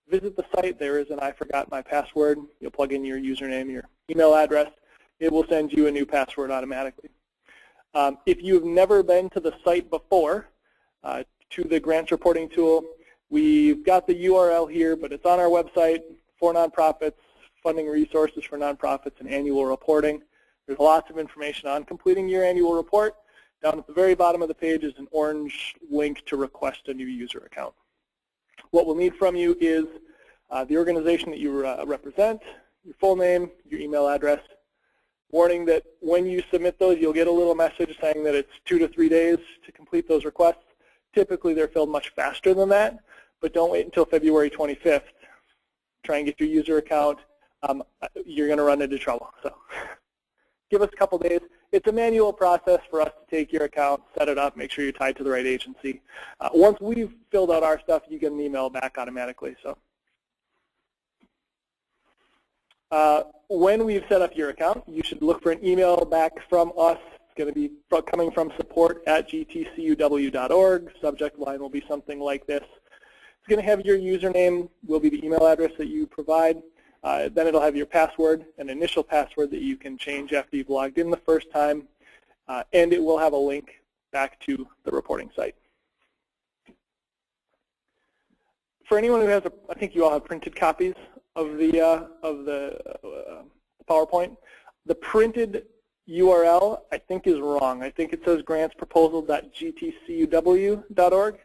visit the site. There is an I forgot my password. You'll plug in your username, your email address. It will send you a new password automatically. If you've never been to the site before, to the grants reporting tool, we've got the URL here, but it's on our website for nonprofits, funding resources for nonprofits, and annual reporting. There's lots of information on completing your annual report. Down at the very bottom of the page is an orange link to request a new user account. What we'll need from you is the organization that you represent, your full name, your email address. Warning that when you submit those, you'll get a little message saying that it's 2 to 3 days to complete those requests. Typically, they're filled much faster than that, but don't wait until February 25th. Try and get your user account. You're going to run into trouble. So give us a couple days. It's a manual process for us to take your account, set it up, make sure you're tied to the right agency. Once we've filled out our stuff, you get an email back automatically. So when we've set up your account, you should look for an email back from us. It's going to be coming from support@gtcuw.org. Subject line will be something like this. It's going to have your username, will be the email address that you provide. Then it'll have your password, an initial password that you can change after you've logged in the first time, and it will have a link back to the reporting site. For anyone who has, I think you all have printed copies of the PowerPoint. The printed URL, I think, is wrong. I think it says grantsproposal.gtcuw.org.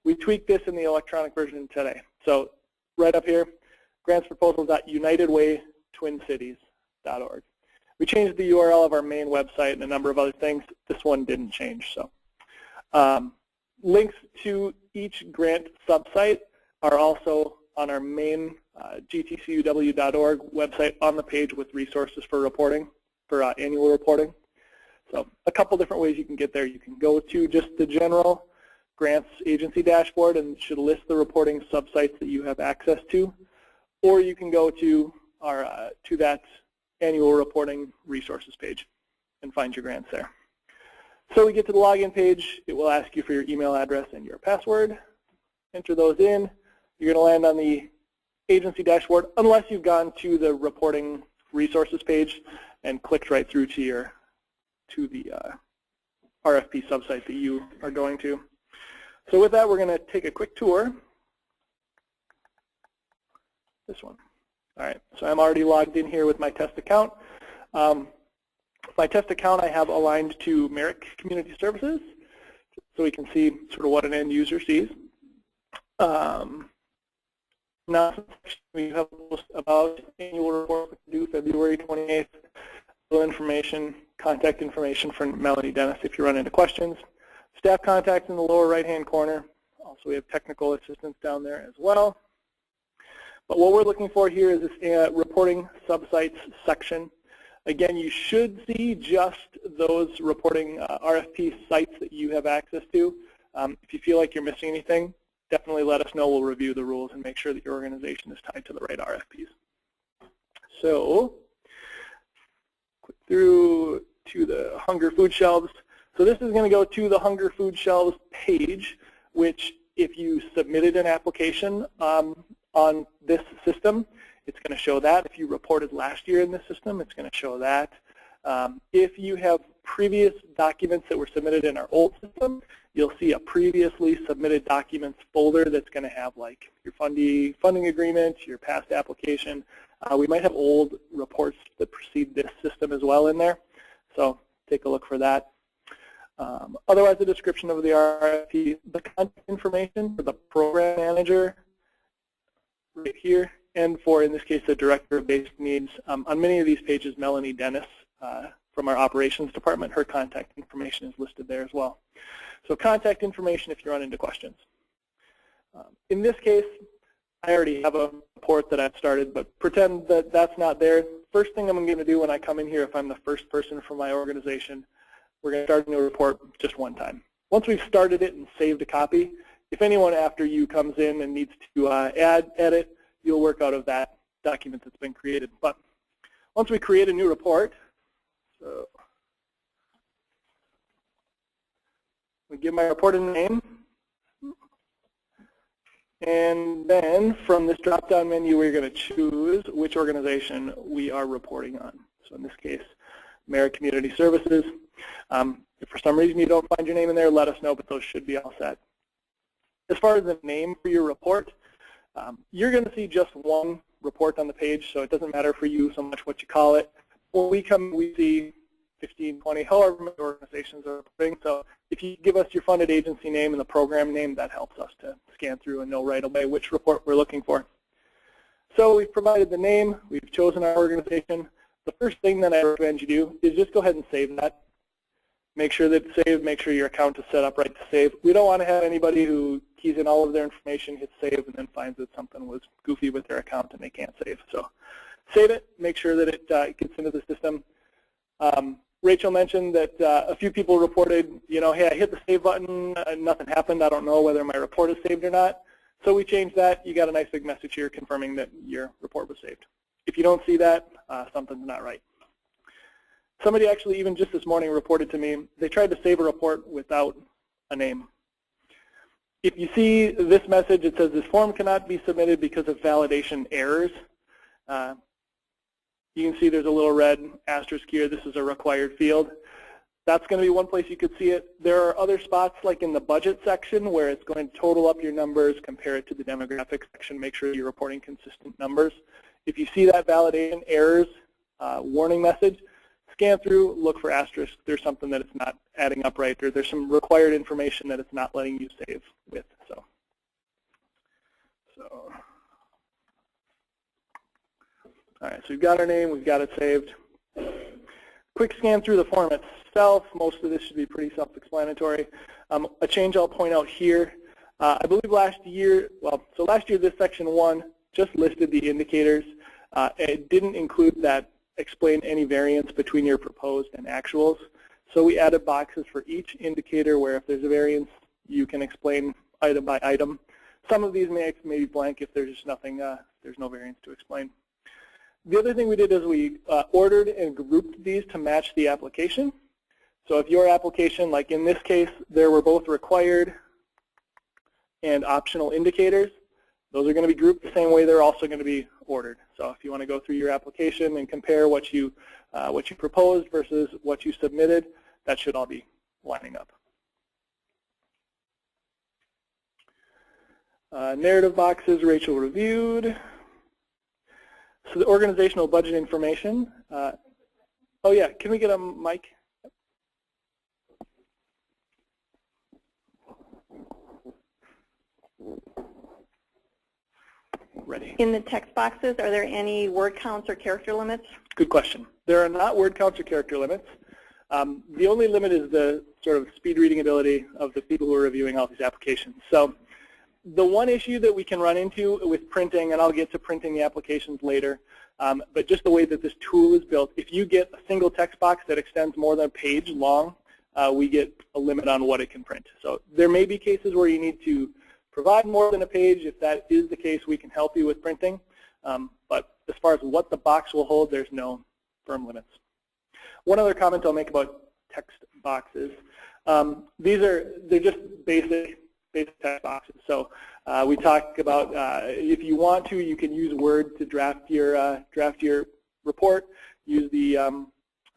We tweaked this in the electronic version today. So right up here, grantsproposal.unitedwaytwincities.org. We changed the URL of our main website and a number of other things. This one didn't change. So links to each grant subsite are also on our main gtcuw.org website on the page with resources for reporting, for annual reporting. So a couple different ways you can get there. You can go to just the general grants agency dashboard and it should list the reporting subsites that you have access to. Or you can go to our to that annual reporting resources page and find your grants there. So we get to the login page. It will ask you for your email address and your password. Enter those in. You're going to land on the agency dashboard unless you've gone to the reporting resources page and clicked right through to the RFP subsite that you are going to. So with that, we're going to take a quick tour. This one. All right, so I'm already logged in here with my test account. My test account I have aligned to Merrick Community Services, so we can see sort of what an end user sees. Now we have about annual report due February 28th. Information, contact information for Melanie Dennis if you run into questions. Staff contacts in the lower right-hand corner. Also, we have technical assistance down there as well. But what we're looking for here is this reporting subsites section. Again, you should see just those reporting RFP sites that you have access to. If you feel like you're missing anything, definitely let us know. We'll review the rules and make sure that your organization is tied to the right RFPs. So, click through to the Hunger Food Shelves. So this is going to go to the Hunger Food Shelves page, which if you submitted an application on this system, it's going to show that. If you reported last year in this system, it's going to show that. If you have previous documents that were submitted in our old system, you'll see a previously submitted documents folder that's going to have like your funding agreement, your past application. We might have old reports that precede this system as well in there, so take a look for that. Otherwise, the description of the RFP, the contact information for the program manager right here, and for, in this case, the Director of Basic Needs. On many of these pages, Melanie Dennis from our Operations Department, her contact information is listed there as well. So contact information if you run into questions. In this case, I already have a report that I've started, but pretend that that's not there. First thing I'm going to do when I come in here, if I'm the first person from my organization, we're going to start a new report just one time. Once we've started it and saved a copy, if anyone after you comes in and needs to edit, you'll work out of that document that's been created. But once we create a new report, so we give my report a name, and then from this drop-down menu, we're going to choose which organization we are reporting on. So in this case, Merritt Community Services. If for some reason you don't find your name in there, let us know, but those should be all set. As far as the name for your report, you're going to see just one report on the page, so it doesn't matter for you so much what you call it. When we come, we see 15, 20, however many organizations are reporting. So if you give us your funded agency name and the program name, that helps us to scan through and know right away which report we're looking for. So we've provided the name, we've chosen our organization. The first thing that I recommend you do is just go ahead and save that. Make sure that it's saved, make sure your account is set up right to save. We don't want to have anybody who keys in all of their information, hits save, and then finds that something was goofy with their account and they can't save. So save it, make sure that it gets into the system. Rachel mentioned that a few people reported, you know, hey, I hit the save button and nothing happened. I don't know whether my report is saved or not. So we changed that. You got a nice big message here confirming that your report was saved. If you don't see that, something's not right. Somebody actually even just this morning reported to me, they tried to save a report without a name. If you see this message, it says this form cannot be submitted because of validation errors. You can see there's a little red asterisk here. This is a required field. That's going to be one place you could see it. There are other spots like in the budget section where it's going to total up your numbers, compare it to the demographics section, make sure you're reporting consistent numbers. If you see that validation errors warning message, scan through, look for asterisk. There's something that it's not adding up right, or there's some required information that it's not letting you save with. So all right, so we've got our name, we've got it saved. Quick scan through the form itself. Most of this should be pretty self-explanatory. A change I'll point out here, I believe last year, so last year this section 1 just listed the indicators. It didn't include that explain any variance between your proposed and actuals. So we added boxes for each indicator where if there's a variance, you can explain item by item. Some of these may be blank if there's just nothing, there's no variance to explain. The other thing we did is we ordered and grouped these to match the application. So if your application, like in this case, there were both required and optional indicators, those are going to be grouped the same way they're also going to be ordered. So if you want to go through your application and compare what you proposed versus what you submitted, that should all be lining up. Narrative boxes, Rachel reviewed. So the organizational budget information. Oh yeah, can we get a mic? Ready. In the text boxes, are there any word counts or character limits? Good question. There are not word counts or character limits. The only limit is the sort of speed reading ability of the people who are reviewing all these applications. So the one issue that we can run into with printing, and I'll get to printing the applications later, But just the way that this tool is built, if you get a single text box that extends more than a page long, we get a limit on what it can print. So there may be cases where you need to provide more than a page. If that is the case, we can help you with printing. But as far as what the box will hold, there's no firm limits. One other comment I'll make about text boxes. They're just basic text boxes. So we talk about if you want to, you can use Word to draft your report, use the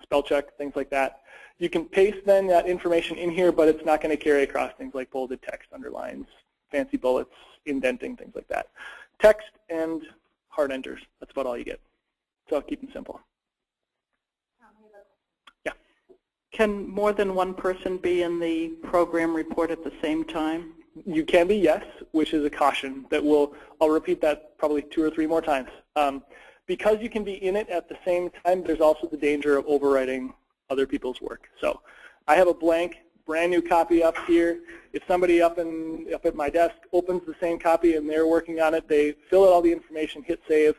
spell check, things like that. You can paste then that information in here, but it's not going to carry across things like bolded text, underlines, fancy bullets, indenting, things like that. Text and hard enters, that's about all you get. So I'll keep them simple. Yeah. Can more than one person be in the program report at the same time? You can be, yes, which is a caution that I'll repeat that probably 2 or 3 more times. Because you can be in it at the same time, there's also the danger of overwriting other people's work. So I have a blank, brand new copy up here. If somebody up at my desk opens the same copy and they're working on it, they fill out all the information, hit save.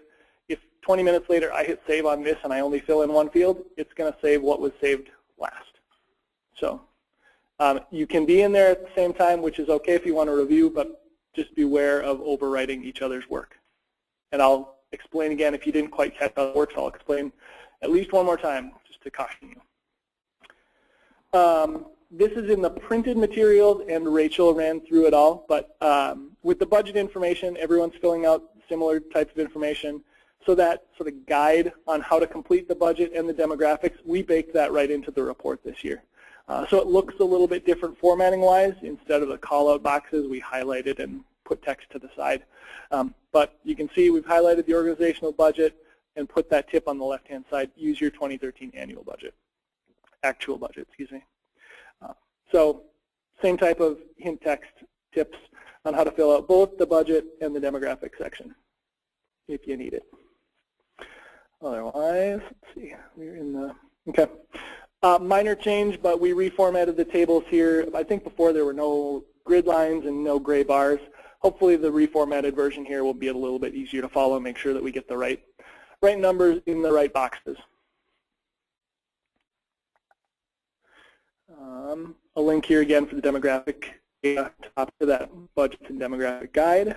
If 20 minutes later I hit save on this and I only fill in one field, it's going to save what was saved last. So you can be in there at the same time, which is okay if you want to review, but just beware of overwriting each other's work. And I'll explain again, if you didn't quite catch how it works, I'll explain at least one more time just to caution you. This is in the printed materials, and Rachel ran through it all, but with the budget information, everyone's filling out similar types of information. So that sort of guide on how to complete the budget and the demographics, we baked that right into the report this year. So it looks a little bit different formatting-wise. Instead of the call-out boxes, we highlighted and put text to the side. But you can see we've highlighted the organizational budget and put that tip on the left-hand side. Use your 2013 annual budget, actual budget, excuse me. So same type of hint text tips on how to fill out both the budget and the demographic section if you need it. Otherwise, let's see, we're in the, okay. Minor change, but we reformatted the tables here. I think before there were no grid lines and no gray bars. Hopefully the reformatted version here will be a little bit easier to follow, make sure that we get the right numbers in the right boxes. A link here again for the demographic data, top to that budget and demographic guide.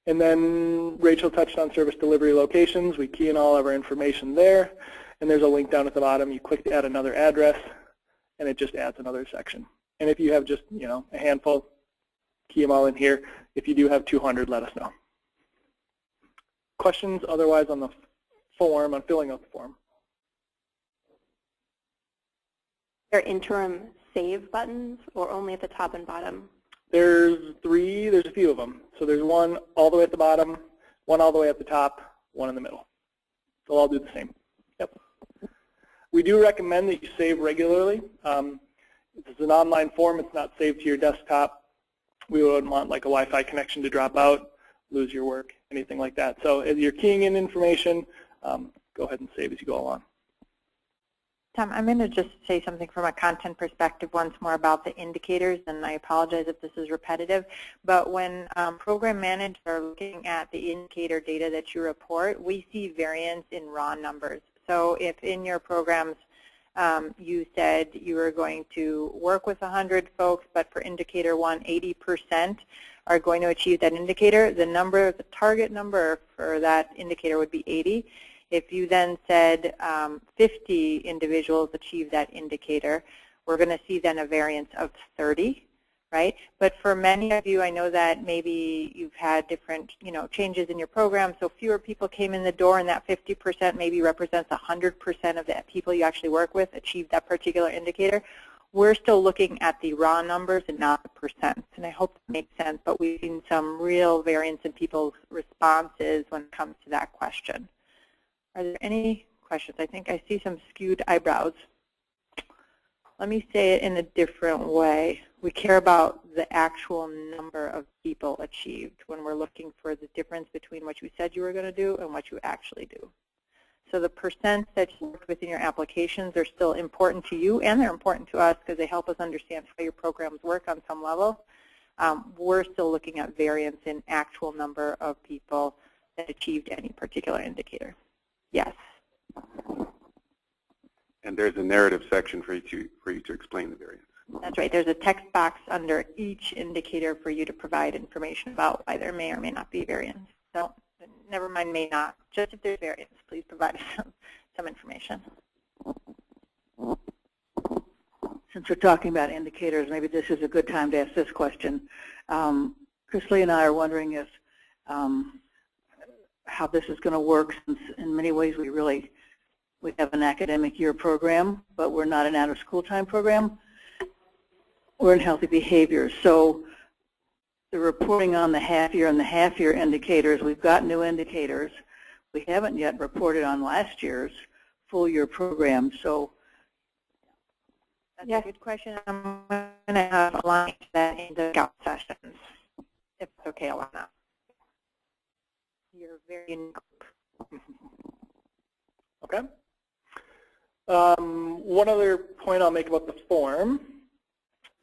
And then Rachel touched on service delivery locations. We key in all of our information there. And there's a link down at the bottom. You click to add another address, and it just adds another section. And if you have just, a handful, key them all in here. If you do have 200, let us know. Questions otherwise on the form, on filling out the form? Are there interim save buttons or only at the top and bottom? There's a few of them. So there's one all the way at the bottom, one all the way at the top, one in the middle. They'll all do the same. Yep. We do recommend that you save regularly. If it's an online form, it's not saved to your desktop. We wouldn't want like a Wi-Fi connection to drop out, lose your work, anything like that. So as you're keying in information, go ahead and save as you go along. Tom, I'm going to just say something from a content perspective once more about the indicators, and I apologize if this is repetitive, but when program managers are looking at the indicator data that you report, we see variance in raw numbers. So if in your programs you said you were going to work with 100 folks, but for indicator 1, 80% are going to achieve that indicator, the target number for that indicator would be 80. If you then said 50 individuals achieve that indicator, we're going to see then a variance of 30, right? But for many of you, I know that maybe you've had different, changes in your program, so fewer people came in the door, and that 50% maybe represents 100% of the people you actually work with achieve that particular indicator. We're still looking at the raw numbers and not the percents, and I hope that makes sense, but we've seen some real variance in people's responses when it comes to that question. Are there any questions? I think I see some skewed eyebrows. Let me say it in a different way. We care about the actual number of people achieved when we're looking for the difference between what you said you were going to do and what you actually do. So the percent that you worked within your applications are still important to you, and they're important to us because they help us understand how your programs work on some level. we're still looking at variance in actual number of people that achieved any particular indicator. Yes. And there's a narrative section for you to explain the variance. That's right. There's a text box under each indicator for you to provide information about why there may or may not be variance. So never mind may not. Just if there's variance, please provide some information. Since we're talking about indicators, maybe this is a good time to ask this question. Chris Lee and I are wondering if how this is going to work, since in many ways we have an academic year program, but we're not an out-of-school time program. We're in healthy behaviors. So the reporting on the half-year and the half-year indicators, we've got new indicators. We haven't yet reported on last year's full-year program. So that's a good question. I'm going to have aligned that in the scout sessions, if it's okay, Alana. You're very unique. Okay. One other point I'll make about the form.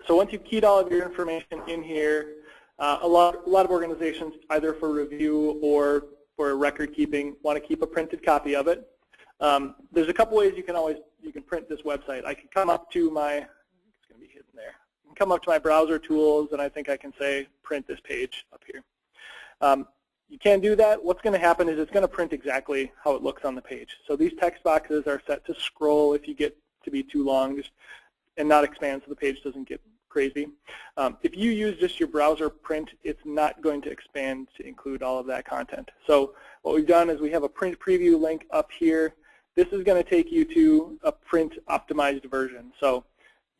So once you've keyed all of your information in here, a lot of organizations, either for review or for record keeping, want to keep a printed copy of it. There's a couple ways you can print this website. I can come up to my, it's going to be hidden there. I can come up to my browser tools, and I think I can say print this page up here. You can't do that. What's going to happen is it's going to print exactly how it looks on the page. So these text boxes are set to scroll if you get to be too long, and not expand so the page doesn't get crazy. If you use just your browser print, it's not going to expand to include all of that content. So what we've done is we have a print preview link up here. This is going to take you to a print optimized version. So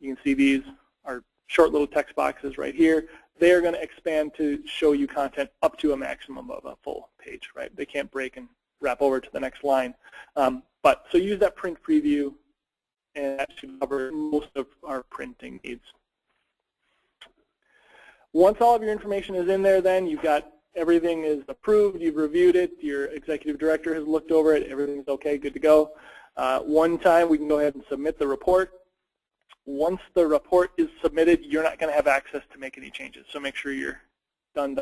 you can see these are short little text boxes right here. They are going to expand to show you content up to a maximum of a full page, right? They can't break and wrap over to the next line. But so use that print preview, and that should cover most of our printing needs. Once all of your information is in there, then you've got everything is approved, you've reviewed it, your executive director has looked over it, everything's okay, good to go. One time we can go ahead and submit the report. Once the report is submitted, you're not going to have access to make any changes, so make sure you're done.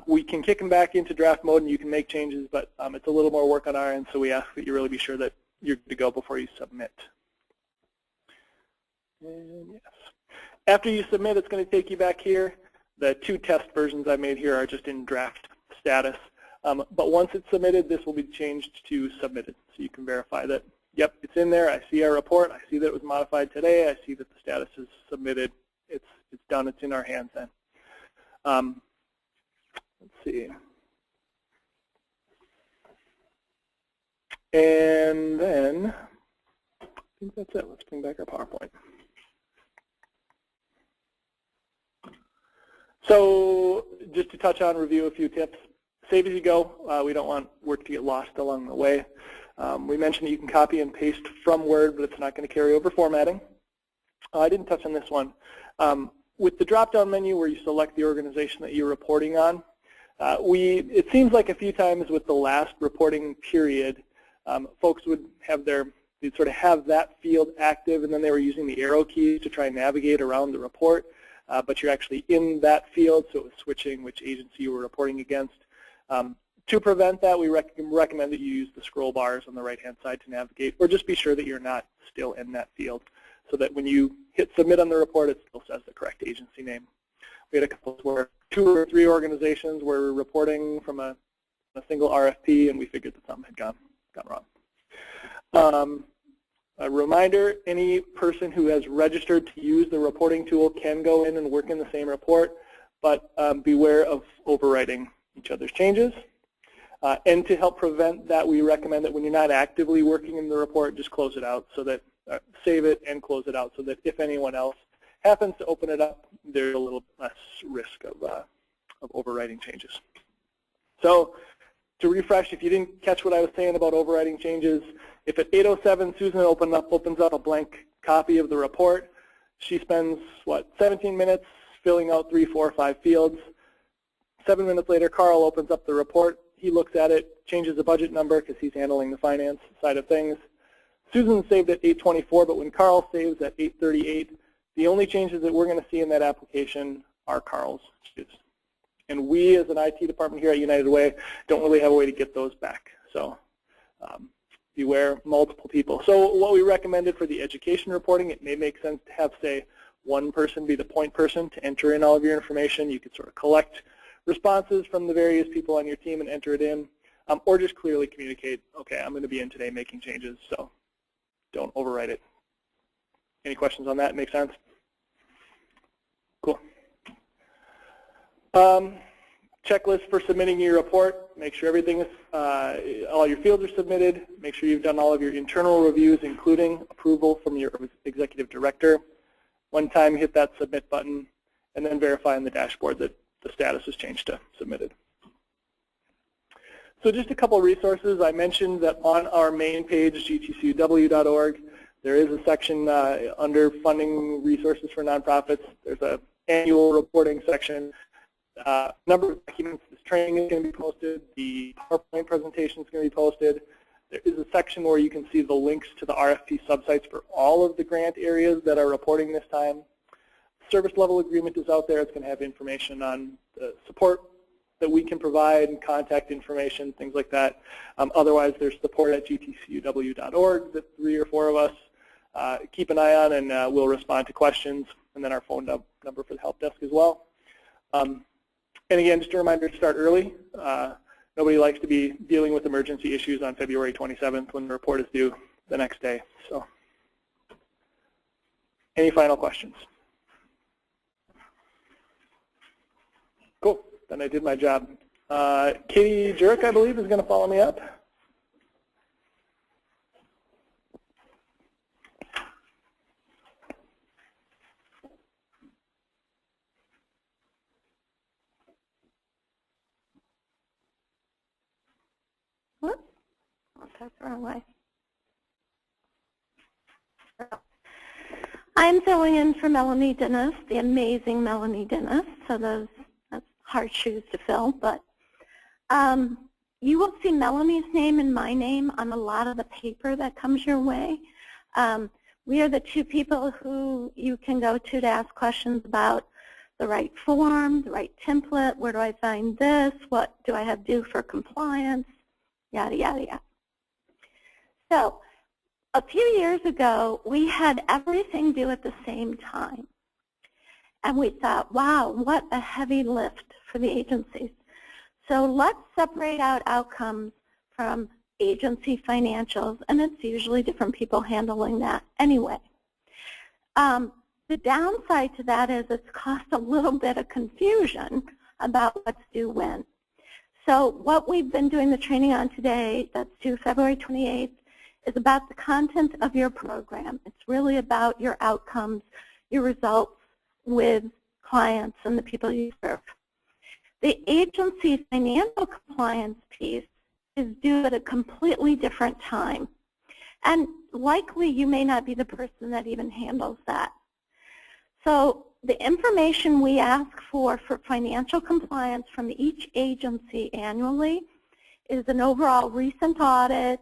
We can kick them back into draft mode and you can make changes, but it's a little more work on our end, so we ask that you really be sure that you're good to go before you submit. And yes. After you submit, it's going to take you back here. The 2 test versions I made here are just in draft status. But once it's submitted, this will be changed to submitted. So you can verify that, yep, it's in there. I see our report. I see that it was modified today. I see that the status is submitted. It's done. It's in our hands then. Let's see. And then I think that's it. Let's bring back our PowerPoint. So just to touch on, review a few tips. Save as you go. We don't want work to get lost along the way. We mentioned that you can copy and paste from Word, but it's not going to carry over formatting. I didn't touch on this one. With the drop-down menu where you select the organization that you're reporting on, it seems like a few times with the last reporting period, folks would have they'd sort of have that field active, and then they were using the arrow keys to try and navigate around the report. But you're actually in that field, so it was switching which agency you were reporting against. To prevent that, we recommend that you use the scroll bars on the right-hand side to navigate, or just be sure that you're not still in that field, so that when you hit submit on the report, it still says the correct agency name. We had a couple where 2 or 3 organizations were reporting from a single RFP, and we figured that something had gone wrong. A reminder, any person who has registered to use the reporting tool can go in and work in the same report, but beware of overwriting each other's changes. And to help prevent that, we recommend that when you're not actively working in the report, just close it out, so that save it and close it out, so that if anyone else happens to open it up, there's a little less risk of overwriting changes. So to refresh, if you didn't catch what I was saying about overwriting changes, if at 8:07 Susan opens up a blank copy of the report, she spends, 17 minutes filling out 3, 4, 5 fields. 7 minutes later, Carl opens up the report. He looks at it, changes the budget number because he's handling the finance side of things. Susan saved at 8:24, but when Carl saves at 8:38, the only changes that we're going to see in that application are Carl's used. And we, as an IT department here at United Way, don't really have a way to get those back. So beware multiple people. So what we recommended for the education reporting, it may make sense to have, say, one person be the point person to enter in all of your information. You could sort of collect responses from the various people on your team and enter it in, or just clearly communicate, okay, I'm going to be in today making changes, so don't overwrite it. Any questions on that? Make sense? Cool. Checklist for submitting your report. Make sure everything is, all your fields are submitted. Make sure you've done all of your internal reviews, including approval from your executive director. One time, hit that submit button, and then verify in the dashboard that the status has changed to submitted. So just a couple of resources. I mentioned that on our main page, gtcuw.org, there is a section under funding resources for nonprofits. There's an annual reporting section. Number of documents, this training is going to be posted. The PowerPoint presentation is going to be posted. There is a section where you can see the links to the RFP subsites for all of the grant areas that are reporting this time. Service level agreement is out there. It's going to have information on the support that we can provide and contact information, things like that. Otherwise, there's support at gtcuw.org that 3 or 4 of us keep an eye on, and we'll respond to questions, and then our phone number for the help desk as well. And again, just a reminder to start early. Nobody likes to be dealing with emergency issues on February 27th when the report is due the next day. So, any final questions? Cool. Then I did my job. Katie Jurek, I believe, is going to follow me up. Whoops. That's the wrong way. I'm filling in for Melanie Dennis, the amazing Melanie Dennis. So that's hard shoes to fill, but you will see Melanie's name and my name on a lot of the paper that comes your way. We are the 2 people who you can go to ask questions about the right form, the right template, where do I find this, what do I have to do for compliance, yada, yada, yada. So a few years ago, we had everything due at the same time. And we thought, wow, what a heavy lift for the agencies. So let's separate out outcomes from agency financials, and it's usually different people handling that anyway. The downside to that is it's caused a little bit of confusion about what's due when. So what we've been doing the training on today, that's due February 28th, is about the content of your program. It's really about your outcomes, your results with clients and the people you serve. The agency financial compliance piece is due at a completely different time. And likely you may not be the person that even handles that. So the information we ask for financial compliance from each agency annually is an overall recent audit,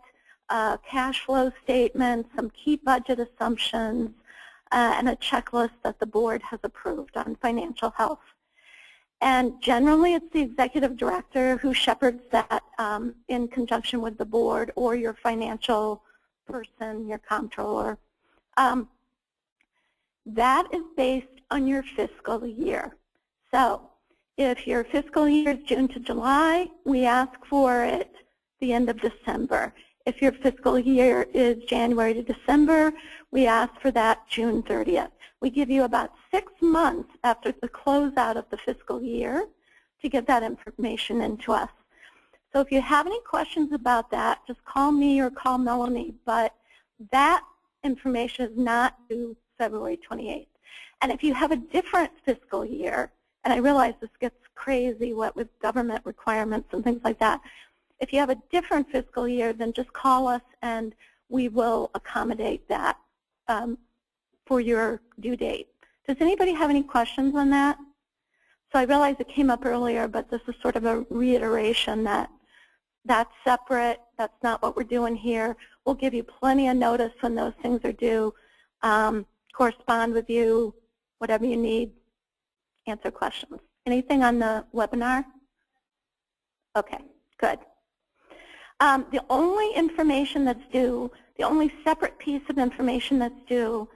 cash flow statement, some key budget assumptions, and a checklist that the board has approved on financial health. And generally, it's the executive director who shepherds that in conjunction with the board or your financial person, your comptroller. That is based on your fiscal year. So if your fiscal year is June to July, we ask for it the end of December. If your fiscal year is January to December, we ask for that June 30th. We give you about 6 months after the closeout of the fiscal year to get that information into us. So if you have any questions about that, just call me or call Melanie, but that information is not due February 28th. And if you have a different fiscal year, and I realize this gets crazy what with government requirements and things like that, if you have a different fiscal year, then just call us and we will accommodate that for your due date. Does anybody have any questions on that? So I realize it came up earlier, but this is sort of a reiteration that that's separate. That's not what we're doing here. We'll give you plenty of notice when those things are due, correspond with you, whatever you need. answer questions. Anything on the webinar? Okay, good. The only information that's due, the only separate piece of information that's due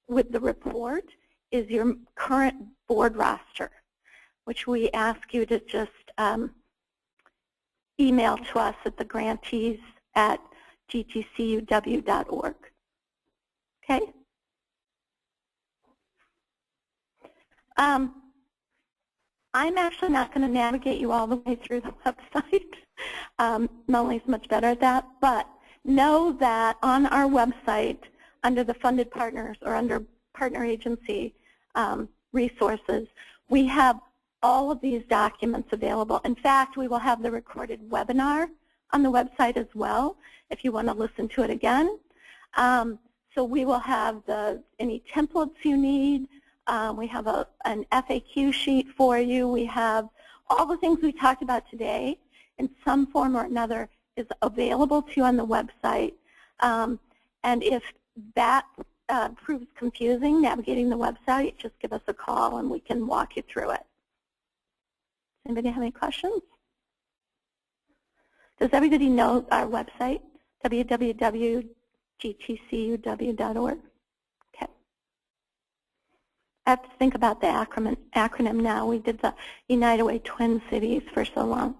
with the report is your current board roster, which we ask you to just email to us at the grantees@gtcuw.org. Okay? I'm actually not going to navigate you all the way through the website. Melanie's much better at that. But know that on our website, under the funded partners or under partner agency resources, we have all of these documents available. In fact, we will have the recorded webinar on the website as well if you want to listen to it again. So we will have any templates you need. We have an FAQ sheet for you. We have all the things we talked about today in some form or another is available to you on the website. And if that proves confusing, navigating the website, just give us a call and we can walk you through it. Does anybody have any questions? Does everybody know our website, www.gtcuw.org? Okay. I have to think about the acronym now. We did the United Way Twin Cities for so long.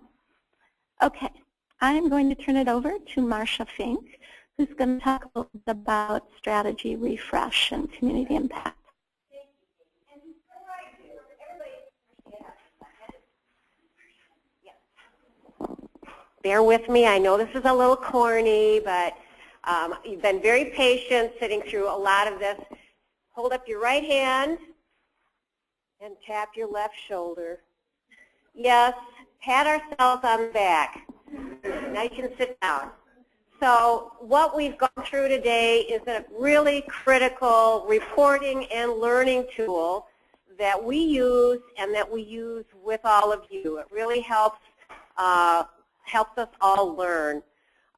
Okay. I'm going to turn it over to Marcia Fink, who's going to talk a little bit about strategy refresh and community impact. Bear with me. I know this is a little corny, but you've been very patient sitting through a lot of this. Hold up your right hand and tap your left shoulder. Yes, pat ourselves on the back. Now you can sit down. So what we've gone through today is a really critical reporting and learning tool that we use and that we use with all of you. It really helps us all learn.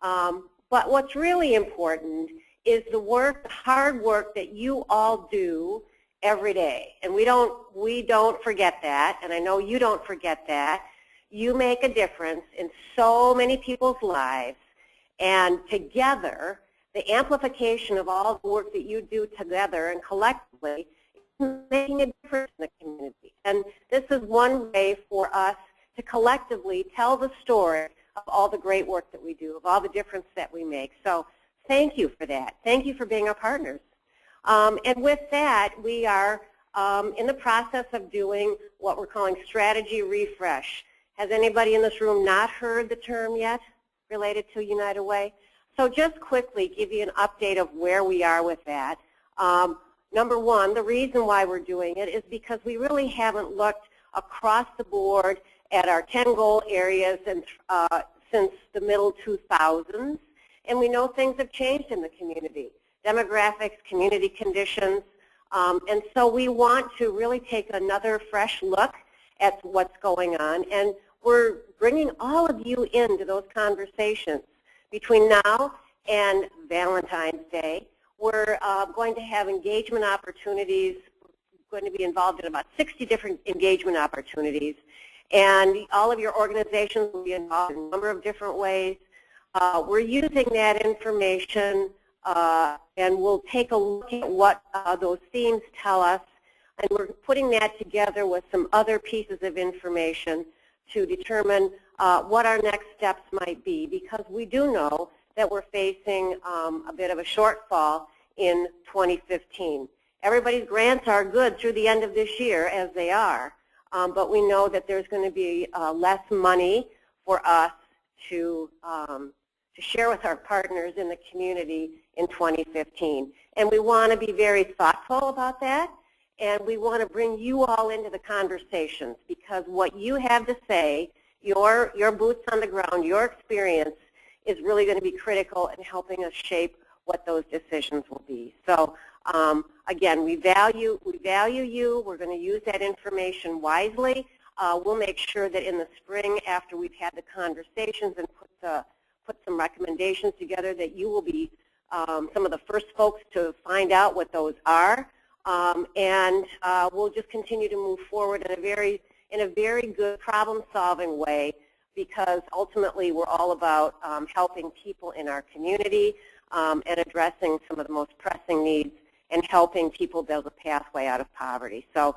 But what's really important is the work, the hard work that you all do every day. And we don't forget that, and I know you don't forget that. You make a difference in so many people's lives, and together, the amplification of all the work that you do together and collectively is making a difference in the community. And this is one way for us to collectively tell the story of all the great work that we do, of all the difference that we make. So thank you for that. Thank you for being our partners. And with that, we are in the process of doing what we're calling strategy refresh. Has anybody in this room not heard the term yet related to United Way? So just quickly give you an update of where we are with that. Number one, the reason why we're doing it is because we really haven't looked across the board at our 10 goal areas and, since the middle 2000s, and we know things have changed in the community, demographics, community conditions, and so we want to really take another fresh look at what's going on, and we're bringing all of you into those conversations. Between now and Valentine's Day, we're going to have engagement opportunities. We're going to be involved in about 60 different engagement opportunities. And all of your organizations will be involved in a number of different ways. We're using that information and we'll take a look at what those themes tell us, and we're putting that together with some other pieces of information to determine what our next steps might be, because we do know that we're facing a bit of a shortfall in 2015. Everybody's grants are good through the end of this year, as they are. But we know that there's going to be less money for us to share with our partners in the community in 2015. And we want to be very thoughtful about that, and we want to bring you all into the conversations, because what you have to say, your boots on the ground, your experience, is really going to be critical in helping us shape what those decisions will be. So again, we value you. We're going to use that information wisely. We'll make sure that in the spring, after we've had the conversations and put some recommendations together, that you will be some of the first folks to find out what those are. and we'll just continue to move forward in a very good problem-solving way, because ultimately we're all about helping people in our community and addressing some of the most pressing needs and helping people build a pathway out of poverty. So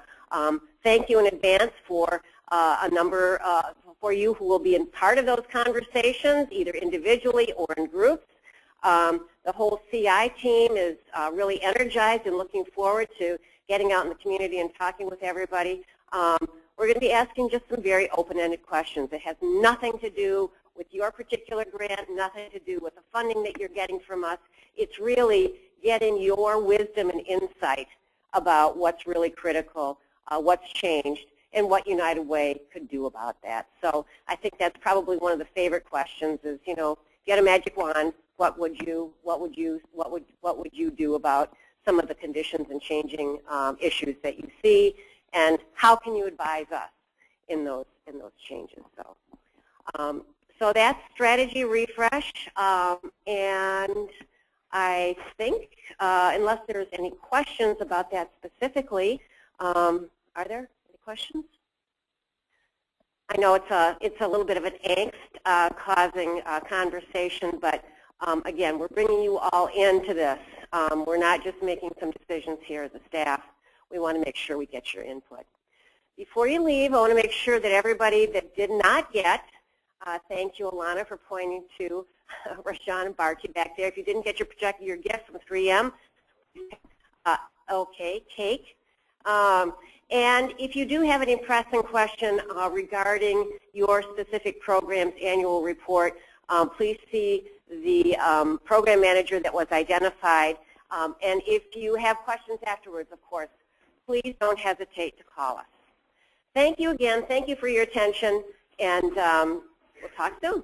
thank you in advance for a number for you who will be in part of those conversations, either individually or in groups. The whole CI team is really energized and looking forward to getting out in the community and talking with everybody. We're going to be asking just some very open-ended questions. It has nothing to do with your particular grant, nothing to do with the funding that you're getting from us. It's really getting your wisdom and insight about what's really critical, what's changed, and what United Way could do about that. So I think that's probably one of the favorite questions is, you know, if you had a magic wand, what would you do about some of the conditions and changing issues that you see, and how can you advise us in those changes? So that's strategy refresh, and I think unless there's any questions about that specifically, are there any questions? I know it's a little bit of an angst causing conversation, but again, we're bringing you all into this. We're not just making some decisions here as a staff. We want to make sure we get your input. Before you leave, I want to make sure that everybody that did not get, thank you, Alana, for pointing to Rashawn and Barty back there. If you didn't get your gift from 3M, okay, cake. And if you do have any pressing question regarding your specific program's annual report, please see the program manager that was identified. And if you have questions afterwards, of course, please don't hesitate to call us. Thank you again. Thank you for your attention, and we'll talk soon.